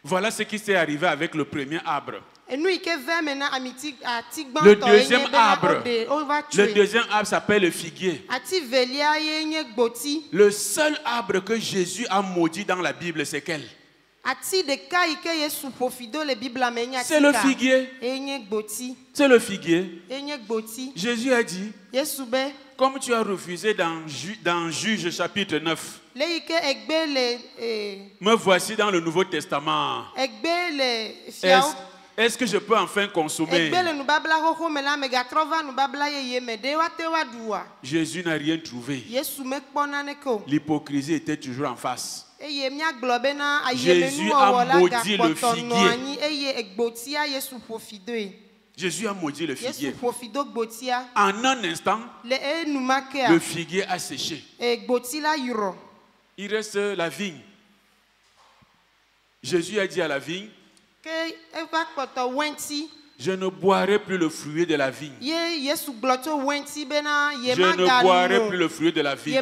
Voilà ce qui s'est arrivé avec le premier arbre. Le deuxième arbre s'appelle le figuier. Le seul arbre que Jésus a maudit dans la Bible, c'est quel? C'est le figuier. C'est le figuier. Jésus a dit, comme tu as refusé dans Juge chapitre 9, me voici dans le Nouveau Testament. Est-ce que je peux enfin consommer? Jésus n'a rien trouvé. L'hypocrisie était toujours en face. Jésus a maudit le figuier. Jésus a maudit le figuier. En un instant, le figuier a séché. Il reste la vigne. Jésus a dit à la vigne, je ne boirai plus le fruit de la vigne. Je ne boirai plus le fruit de la vigne.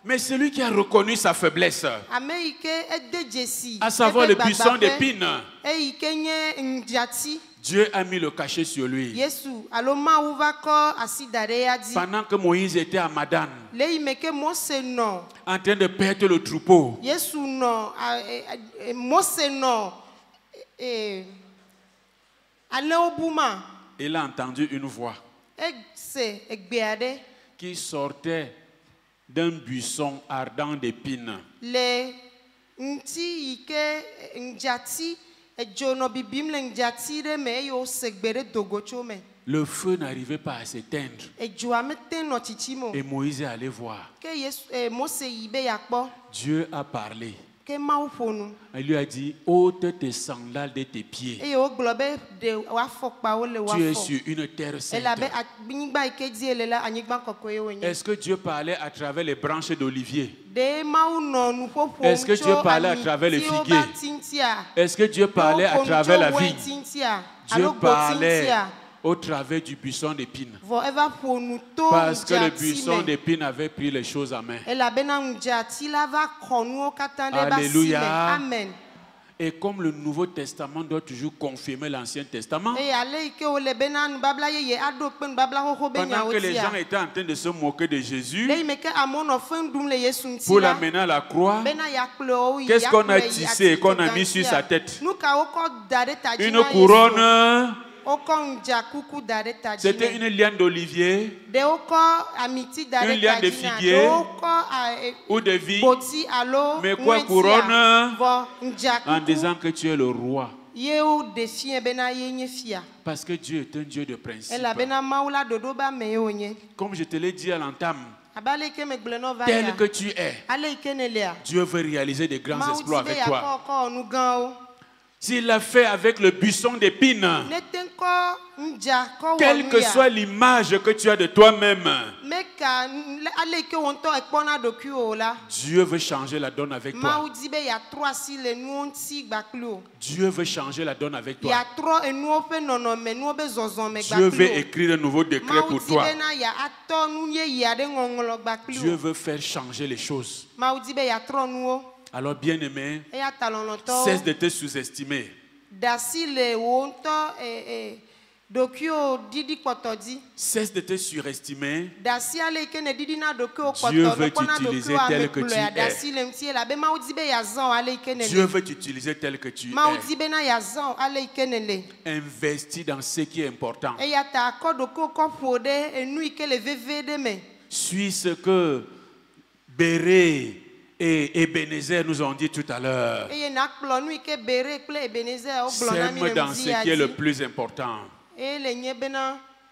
Mais celui qui a reconnu sa faiblesse, à savoir le buisson d'épines, Dieu a mis le cachet sur lui. Pendant que Moïse était à Madan, en train de perdre le troupeau, il a entendu une voix qui sortait d'un buisson ardent d'épines. Le feu n'arrivait pas à s'éteindre. Et Moïse est allé voir. Dieu a parlé. Il lui a dit, ôte tes sandales de tes pieds. Tu es sur une terre sainte. Est-ce que Dieu parlait à travers les branches d'olivier? Est-ce que Dieu parlait à travers le figuier? Est-ce que Dieu parlait à travers la vigne? Dieu parlait au travers du buisson d'épines. Parce que le buisson d'épines avait pris les choses en main. Alléluia. Amen. Et comme le Nouveau Testament doit toujours confirmer l'Ancien Testament, pendant que les gens étaient en train de se moquer de Jésus, pour l'amener à la croix, qu'est-ce qu'on a tissé et qu'on a mis sur sa tête? Une couronne. C'était une liane d'olivier, une liane de figuier ou de vigne, mais quoi, couronne, en disant que tu es le roi. Parce que Dieu est un Dieu de principe. Comme je te l'ai dit à l'entame, tel que tu es, Dieu veut réaliser des grands exploits avec toi. S'il l'a fait avec le buisson d'épines, quelle que soit l'image que tu as de toi-même, Dieu veut changer la donne avec toi. Dieu veut changer la donne avec toi. Dieu veut écrire un nouveau décret pour toi. Dieu veut faire changer les choses. Alors bien-aimé, cesse de te sous-estimer. Cesse de te surestimer. Dieu veut t'utiliser tel que tu es. Dieu veut t'utiliser tel que tu es. Investis dans ce qui est important. Suis ce que Béré et Ebenezer nous ont dit tout à l'heure. Sème dans ce qui est le plus important.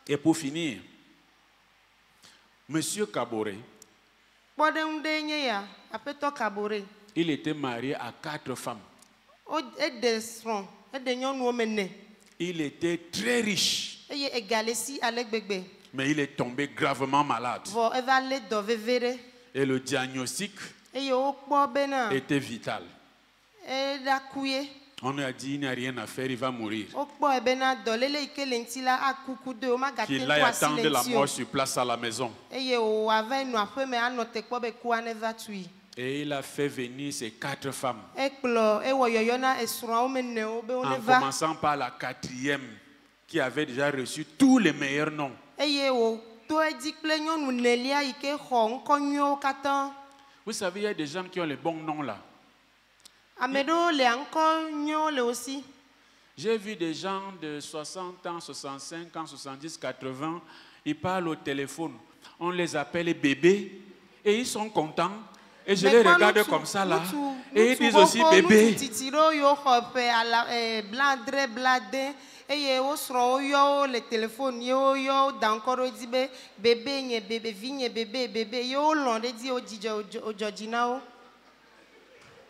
Et pour finir, Monsieur Kaboré, il était marié à 4 femmes. Il était très riche. Mais il est tombé gravement malade. Et le diagnostic était vital. On lui a dit, il n'y a rien à faire, il va mourir. Qu'il aille attendre la mort sur place à la maison. Et Et il a fait venir ces 4 femmes. En commençant par la 4e, qui avait déjà reçu tous les meilleurs noms. Vous savez, il y a des gens qui ont les bons noms là. J'ai vu des gens de 60 ans, 65 ans, 70, 80, ils parlent au téléphone. On les appelle les bébés et ils sont contents. Et je les regarde comme ça là. Et ils disent aussi bébé.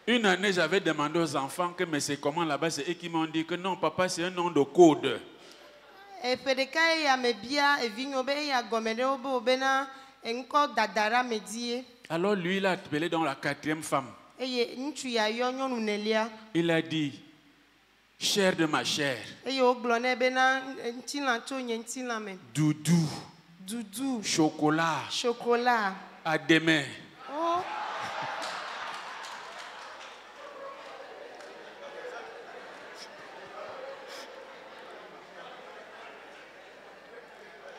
Une année, j'avais demandé aux enfants que mais c'est comment là-bas, c'est eux qui m'ont dit que non, papa, c'est un nom de code. Alors lui, il a appelé dans la 4e femme. Il a dit, chair de ma chair. Doudou. Chocolat. À demain. Oh.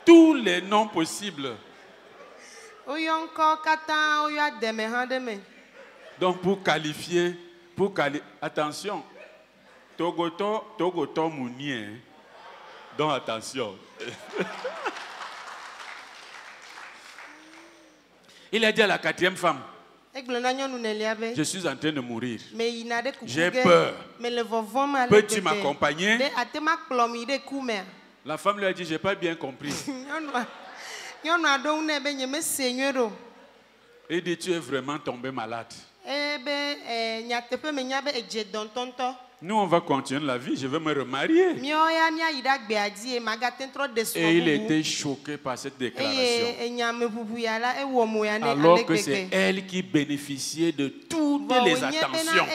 Tous les noms possibles. Donc pour qualifier, attention, Togoto Mounier. Donc attention. Il a dit à la 4e femme, je suis en train de mourir. J'ai peur. Peux-tu m'accompagner? La femme lui a dit, je n'ai pas bien compris. Il dit, tu es vraiment tombé malade. Nous, on va continuer la vie, je vais me remarier. Et il était choqué par cette déclaration. Alors que c'est elle qui bénéficiait de toutes les attentions.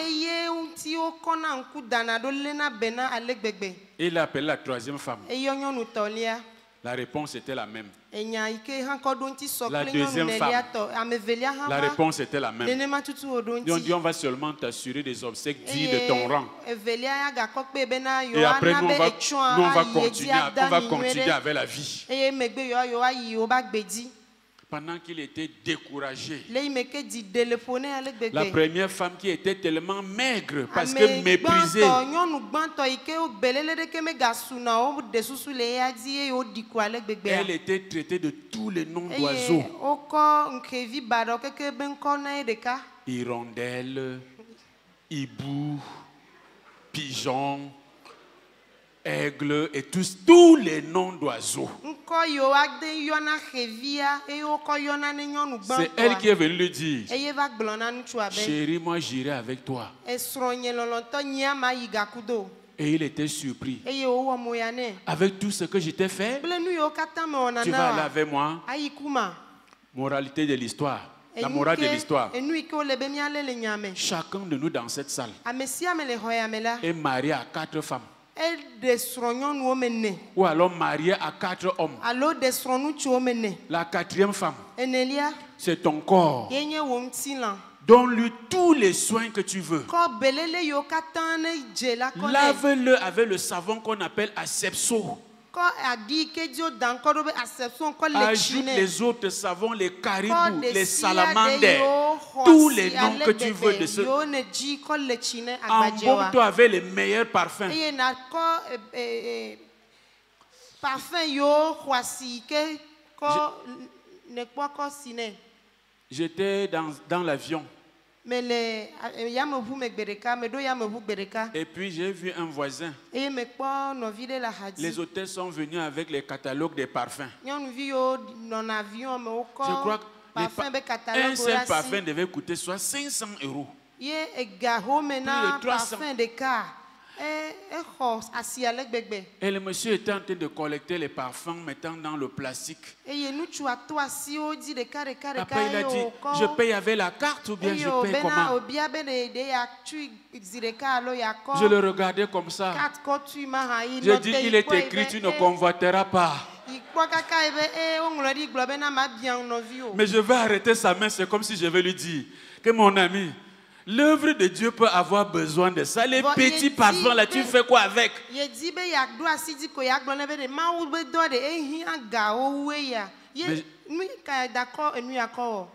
Il a appelé la 3e femme. La réponse était la même. La 2e femme. La réponse était la même. Donc Dieu va seulement t'assurer des obsèques dignes de ton rang. Et après, nous, on va continuer avec la vie. Pendant qu'il était découragé, la première femme qui était tellement maigre parce que méprisée, elle était traitée de tous les noms d'oiseaux. Hirondelle, hibou, pigeon, aigle et tous les noms d'oiseaux. C'est elle qui est venue lui dire, chérie, moi j'irai avec toi. Et il était surpris. Avec tout ce que je t'ai fait, tu vas aller avec moi. Moralité de l'histoire. La morale de l'histoire. Chacun de nous dans cette salle est marié à 4 femmes. Ou alors marié à 4 hommes. La 4e femme, c'est ton corps. Donne-lui tous les soins que tu veux. Lave-le avec le savon qu'on appelle asepso. Ajoute les autres savons, les caribous, les salamandres, tous les noms que tu veux de ce. Embaume-toi avec les meilleurs parfums. J'étais dans l'avion. Et puis j'ai vu un voisin. Les hôtels sont venus avec les catalogues des parfums. Je crois qu'un seul parfum devait coûter soit 500 €. Plus de 300. Et le monsieur était en train de collecter les parfums, mettant dans le plastique. Après il a dit, je paye avec la carte ou bien je paye comment? Je le regardais comme ça. Je dis, il est écrit, tu ne convoiteras pas. Mais je vais arrêter sa main, c'est comme si je vais lui dire que mon ami, l'œuvre de Dieu peut avoir besoin de ça. Les petits parfums là, tu fais quoi avec?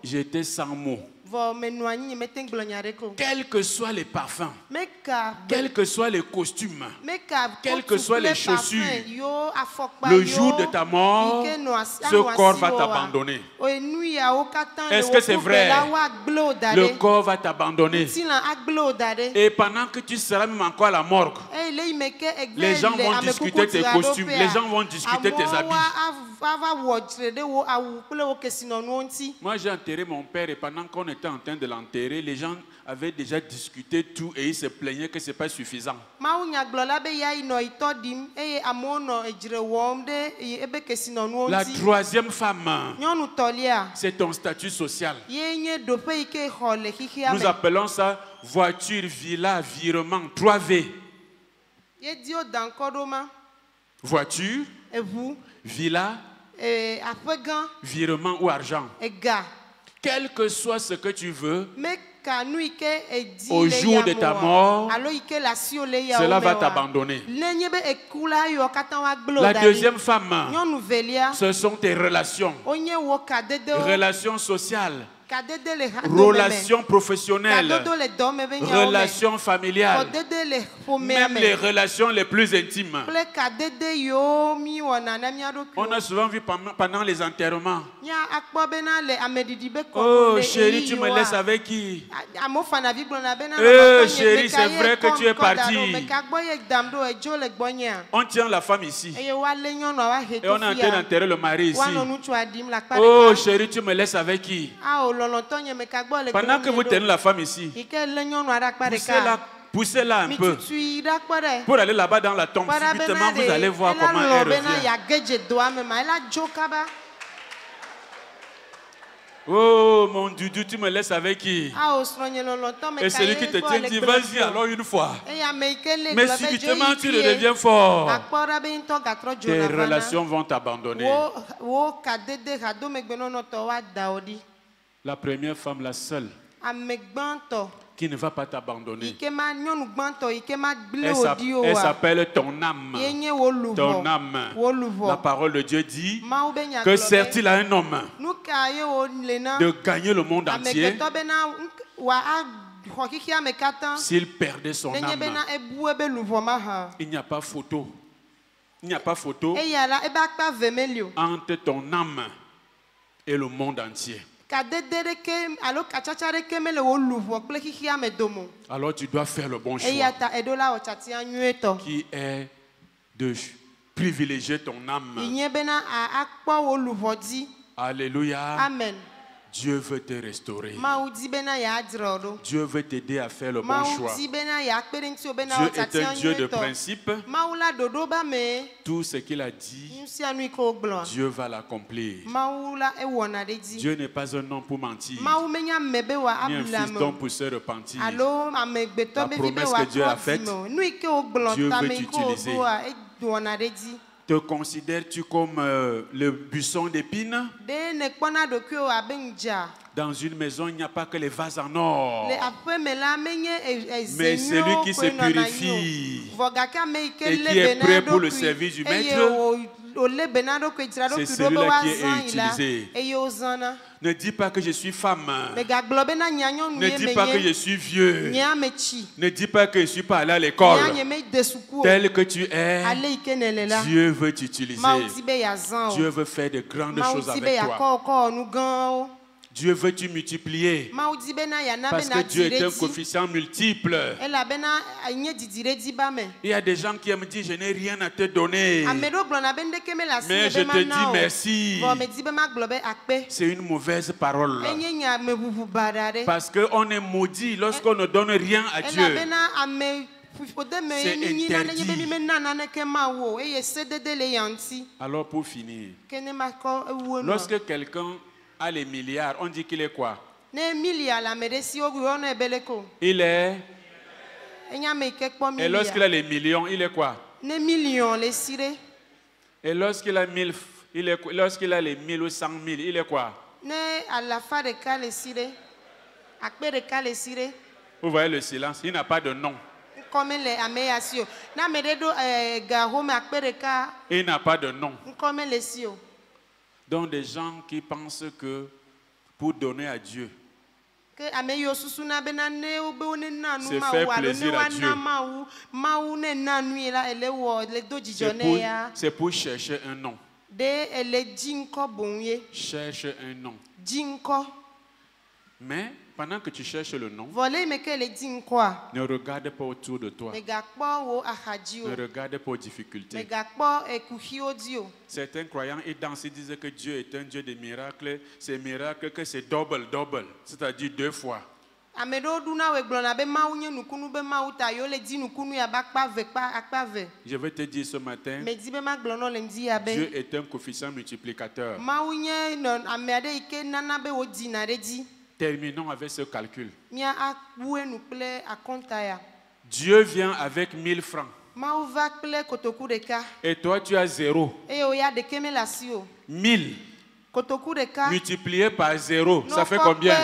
J'étais sans mots. Quels que soient les parfums, quels que soient les costumes, quelles que soient les chaussures, le jour de ta mort, ce corps va t'abandonner. Est-ce que c'est vrai? Le corps va t'abandonner. Et pendant que tu seras même encore à la morgue, les gens vont discuter tes costumes, les gens vont discuter tes habits. Moi j'ai enterré mon père et pendant qu'on était en train de l'enterrer, les gens avaient déjà discuté tout et ils se plaignaient que ce n'est pas suffisant. La troisième femme, c'est ton statut social. Nous appelons ça voiture, villa, virement, 3V. Voiture, villa, virement ou argent. Quel que soit ce que tu veux, au jour de ta mort, cela va t'abandonner. La deuxième femme, ce sont tes relations. Relations sociales. Relations professionnelles, relations familiales, même les relations les plus intimes. On a souvent vu pendant les enterrements. Oh chérie, tu me laisses avec qui? Chérie, c'est vrai que tu es parti. On tient la femme ici. Et on est en train d'enterrer le mari ici. Oh chérie, tu me laisses avec qui? Pendant que vous tenez la femme ici, poussez-la un peu pour aller là-bas dans la tombe. Subitement, vous allez voir comment elle revient. Oh mon Doudou, tu me laisses avec qui? Et celui qui te tient dit vas-y alors une fois. Mais subitement tu redeviens fort. Tes relations vont t'abandonner. La première femme, la seule, qui ne va pas t'abandonner. Elle s'appelle ton âme. Ton âme. La parole de Dieu dit que sert-il à un homme de gagner le monde entier s'il perdait son âme? Il n'y a pas photo. Il n'y a pas photo entre ton âme et le monde entier. Alors tu dois faire le bon choix qui est de privilégier ton âme. Alléluia. Amen. Dieu veut te restaurer. Dieu veut t'aider à faire le bon choix. Dieu est un Dieu de principe. Tout ce qu'il a dit, Dieu va l'accomplir. Dieu n'est pas un homme pour mentir, ni un fils d'homme pour se repentir. La promesse que Dieu a faite, Dieu veut t'utiliser. Te considères-tu comme le buisson d'épines? Dans une maison, il n'y a pas que les vases en or, mais celui qui se purifie et qui est prêt pour le service du maître, c'est celui-là qui est utilisé. Ne dis pas que je suis femme. Ne dis pas que je suis vieux. Ne dis pas que je ne suis pas allé à l'école. Tel que tu es, Dieu veut t'utiliser. Dieu veut faire de grandes choses avec toi. Dieu veut te multiplier. Parce que Dieu est un coefficient multiple. Il y a des gens qui me disent, je n'ai rien à te donner, mais je te dis merci. C'est une mauvaise parole. Parce qu'on est maudit lorsqu'on ne donne rien à Dieu. C'est interdit. Alors pour finir, lorsque quelqu'un a les milliards, on dit qu'il est quoi? Il est. Et lorsqu'il a les millions, il est quoi? Et lorsqu'il a 1000 lorsqu'il a les 1000 ou 100 000, il est quoi? Vous voyez le silence, il n'a pas de nom. Il n'a pas de nom. Donc des gens qui pensent que pour donner à Dieu, c'est faire plaisir à Dieu. C'est pour chercher un nom. Cherche un nom. Mais pendant que tu cherches le nom, ne regarde pas autour de toi. Ne regarde pas aux difficultés. Certains croyants, ils dansent, ils disent que Dieu est un Dieu de miracles. C'est miracle que c'est double, c'est-à-dire 2 fois. Je vais te dire ce matin, Dieu est un coefficient multiplicateur. Terminons avec ce calcul. Dieu vient avec 1000 francs. Et toi, tu as 0. 1000 multiplié par 0, ça fait combien?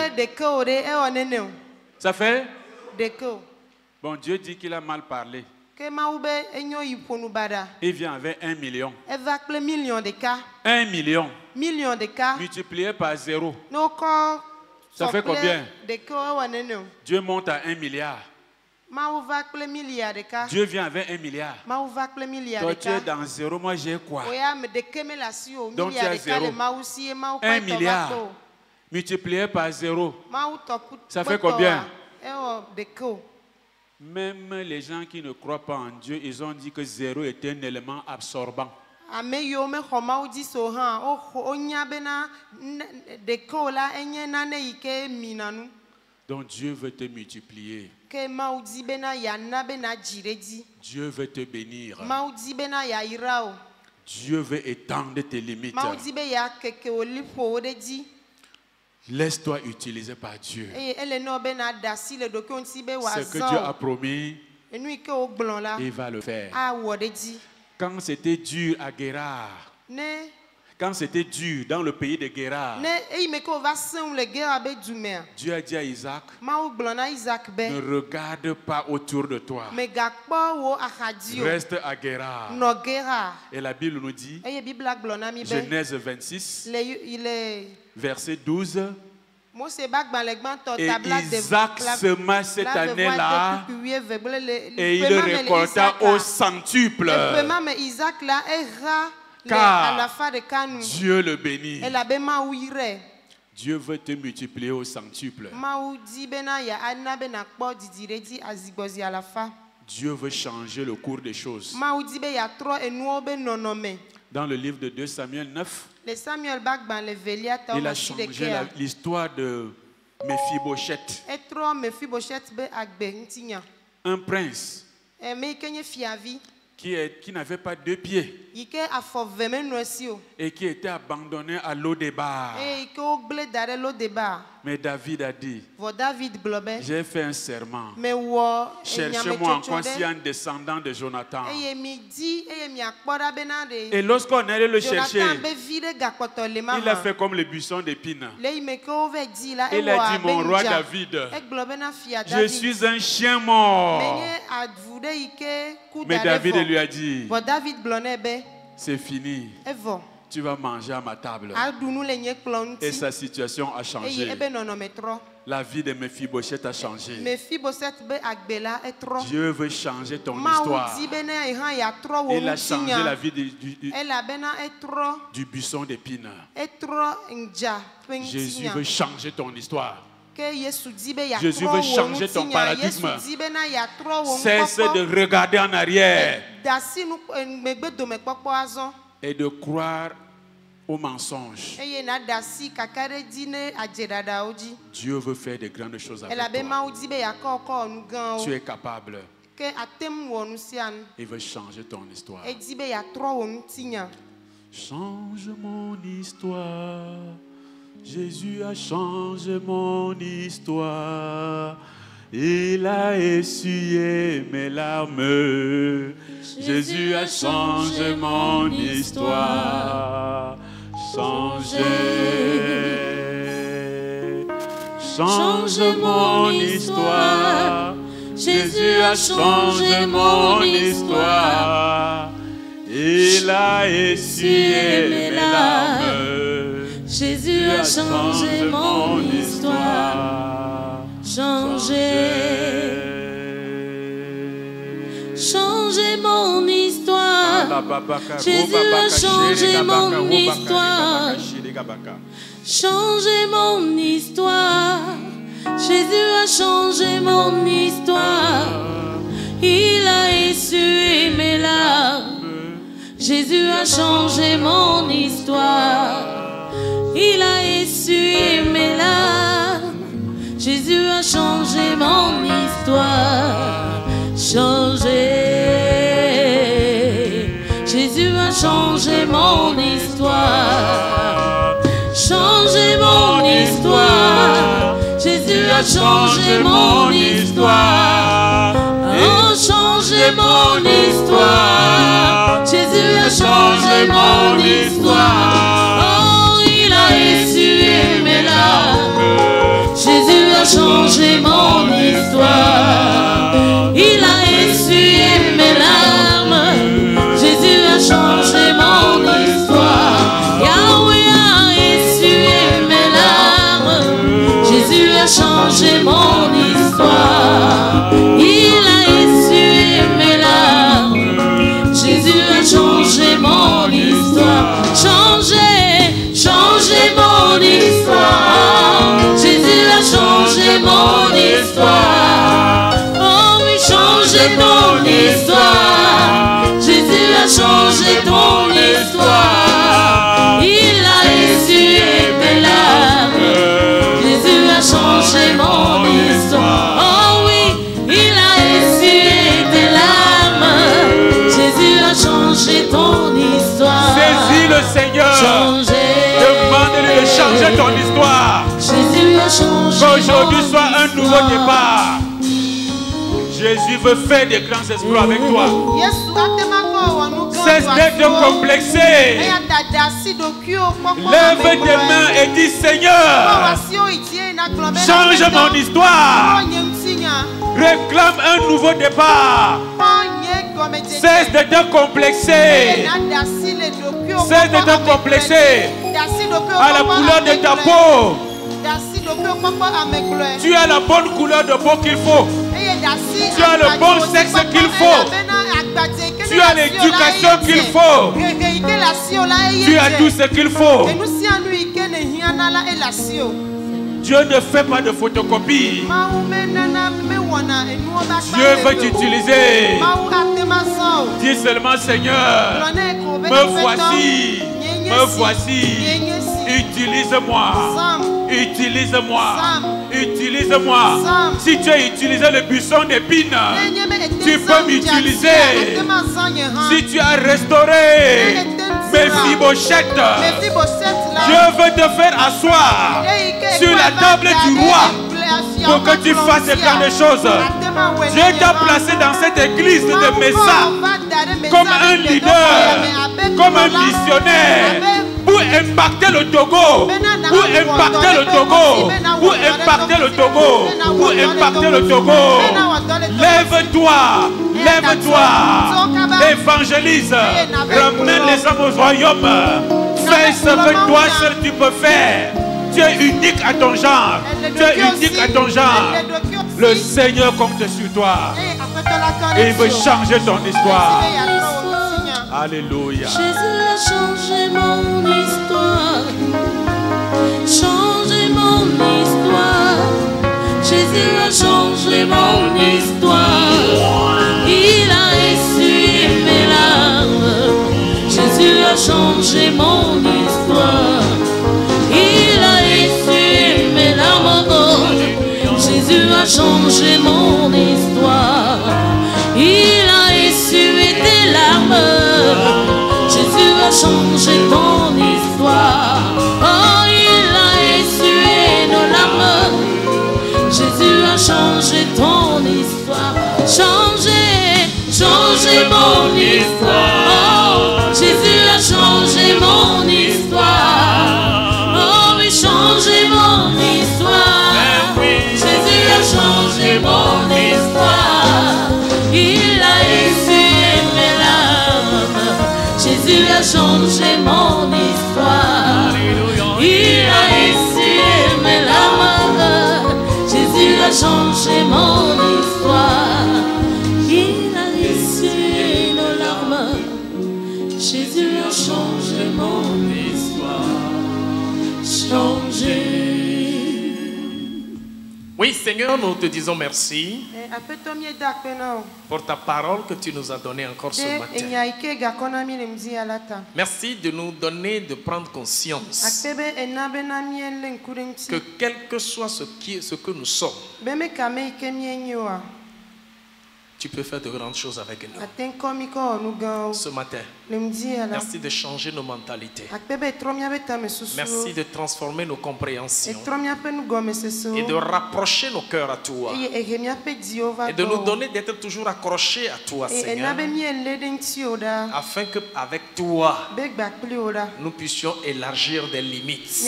Ça fait? Bon, Dieu dit qu'il a mal parlé. Il vient avec 1 million. 1 million multiplié par 0. Ça fait combien? Dieu monte à 1 milliard. Dieu vient avec 1 milliard. Toi, tu es dans 0, moi j'ai quoi? Donc tu as 0. 1 milliard multiplié par 0. Ça fait combien? Même les gens qui ne croient pas en Dieu, ils ont dit que 0 est un élément absorbant. Donc Dieu veut te multiplier. Dieu veut te bénir. Dieu veut étendre tes limites. Laisse-toi utiliser par Dieu. Ce que Dieu a promis, il va le faire. Quand c'était dur à Guérard, quand c'était dur dans le pays de Guérard, Dieu a dit à Isaac, ne regarde pas autour de toi. Reste à Guérard. Et la Bible nous dit, Genèse 26, verset 12, et Isaac sema cette année-là et il récolta au centuple. Car Dieu le bénit. Dieu veut te multiplier au centuple. Dieu veut changer le cours des choses. Dans le livre de 2 Samuel 9, il a changé l'histoire de Mephibosheth. Un prince qui n'avait pas 2 pieds et qui était abandonné à Lo-débar. Mais David a dit, j'ai fait un serment. Cherchez-moi encore s'il y a un descendant de Jonathan. Et lorsqu'on allait le chercher, il a fait comme le buisson d'épines. Il a dit, mon roi David, je suis un chien mort. Mais David lui a dit, c'est fini. Tu vas manger à ma table. Et sa situation a changé. La vie de Mephibosheth a changé. Dieu veut changer ton histoire. Il a changé la vie du buisson d'épines. Jésus veut changer ton histoire. Jésus veut changer ton paradigme. Cesse de regarder en arrière et de croire aux mensonges. Dieu veut faire de grandes choses avec toi. Tu es capable. Il veut changer ton histoire. Change mon histoire. Jésus a changé mon histoire. Il a essuyé mes larmes. Jésus a changé mon histoire. Change mon histoire. Jésus a changé mon histoire. Il a essuyé mes larmes. Jésus a changé mon histoire. Changez mon histoire. Jésus a changé mon histoire. Changez mon histoire. Jésus a changé mon histoire. Il a essuyé mes larmes. Jésus a changé mon histoire. Il a essuyé mes larmes. Jésus a changé mon histoire. Jésus a changé mon histoire. Changez mon histoire. Jésus a changé mon histoire. Oh, changez mon histoire. Jésus a changé mon histoire. Oh, il a essuyé mes larmes. Jésus a changé mon histoire. Il a essuyé mes larmes. Jésus a changé mon histoire. Yahweh a essuyé mes larmes. Jésus a changé mon histoire. Il a essuyé mes larmes. Jésus a changé mon histoire. Changez mon histoire. Jésus a changé mon histoire. Oh oui, changez ton histoire. Jésus a changé ton histoire. Il a essuyé mes larmes. Jésus a changé mon histoire. Oh oui, il a essuyé tes larmes. Jésus a changé ton histoire. Saisis le Seigneur. Demande-lui de changer ton histoire. Jésus a changé. Qu'aujourd'hui soit un nouveau départ. Jésus veut faire des grands exploits avec toi. Cesse d'être complexé. Lève tes mains et dis Seigneur, change mon histoire. Réclame un nouveau départ. Cesse d'être complexé. Cesse d'être complexé à la couleur de ta peau. Tu as la bonne couleur de peau qu'il faut. Tu as le bon sexe qu'il faut. Tu as l'éducation qu'il faut. Tu as tout ce qu'il faut. Dieu ne fait pas de photocopie. Dieu veut t'utiliser. Dis seulement Seigneur, me voici. Me voici. Utilise-moi. Utilise-moi. Utilise-moi. Si tu as utilisé le buisson d'épines, tu peux m'utiliser. Si tu as restauré Mephibosheth, Dieu veut te faire asseoir sur la table du roi pour que tu fasses ce genre de choses. Dieu t'a placé dans cette église de Messa comme un leader, comme un missionnaire, pour impacter le Togo, pour impacter le Togo, pour impacter le Togo, pour impacter le Togo. Lève-toi, lève-toi, évangélise, ramène les hommes au royaume, fais ce que toi seul tu peux faire. Tu es unique à ton genre, tu es unique à ton genre. Le Seigneur compte sur toi et il veut changer ton histoire. Alléluia. Jésus a changé mon histoire. Changé mon histoire. Jésus a changé mon histoire. Il a essuyé mes larmes. Jésus a changé mon histoire. Il a essuyé mes larmes. Jésus a changé mon histoire. Il a essuyé tes larmes. Jésus a changé ton histoire. Oh, il a essuyé nos larmes. Jésus a changé ton changé mon histoire. Oh, Jésus a changé mon histoire. Oh, il a changé mon histoire. Jésus a changé mon histoire. Il a essuyé mes larmes. Jésus a changé mon histoire. Il a essuyé mes larmes. Jésus a changé mon histoire. Il a essuyé nos larmes. Jésus a changé mon histoire. Changé. Oui, Seigneur, nous te disons merci pour ta parole que tu nous as donnée encore ce matin. Merci de nous donner de prendre conscience que quel que soit ce que nous sommes, tu peux faire de grandes choses avec nous. Ce matin, merci de changer nos mentalités. Merci de transformer nos compréhensions et de rapprocher nos cœurs à toi. Et de nous donner d'être toujours accrochés à toi, Seigneur, afin qu'avec toi, nous puissions élargir des limites.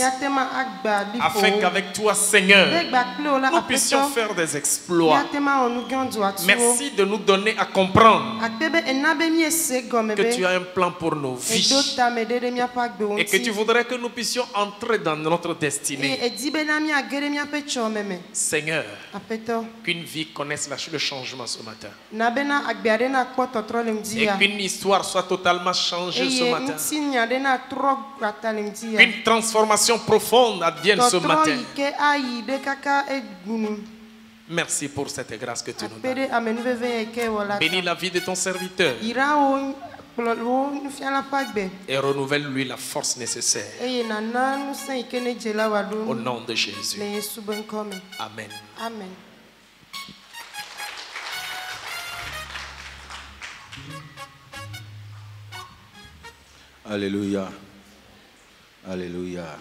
Afin qu'avec toi, Seigneur, nous puissions faire des exploits. Merci de nous donner à comprendre que tu as un plan pour nos vies et que tu voudrais que nous puissions entrer dans notre destinée. Seigneur, qu'une vie connaisse le changement ce matin et qu'une histoire soit totalement changée ce matin, qu'une transformation profonde advienne ce matin. Merci pour cette grâce que tu nous donnes. Bénis la vie de ton serviteur et renouvelle-lui la force nécessaire. Au nom de Jésus. Amen. Amen. Alléluia. Alléluia.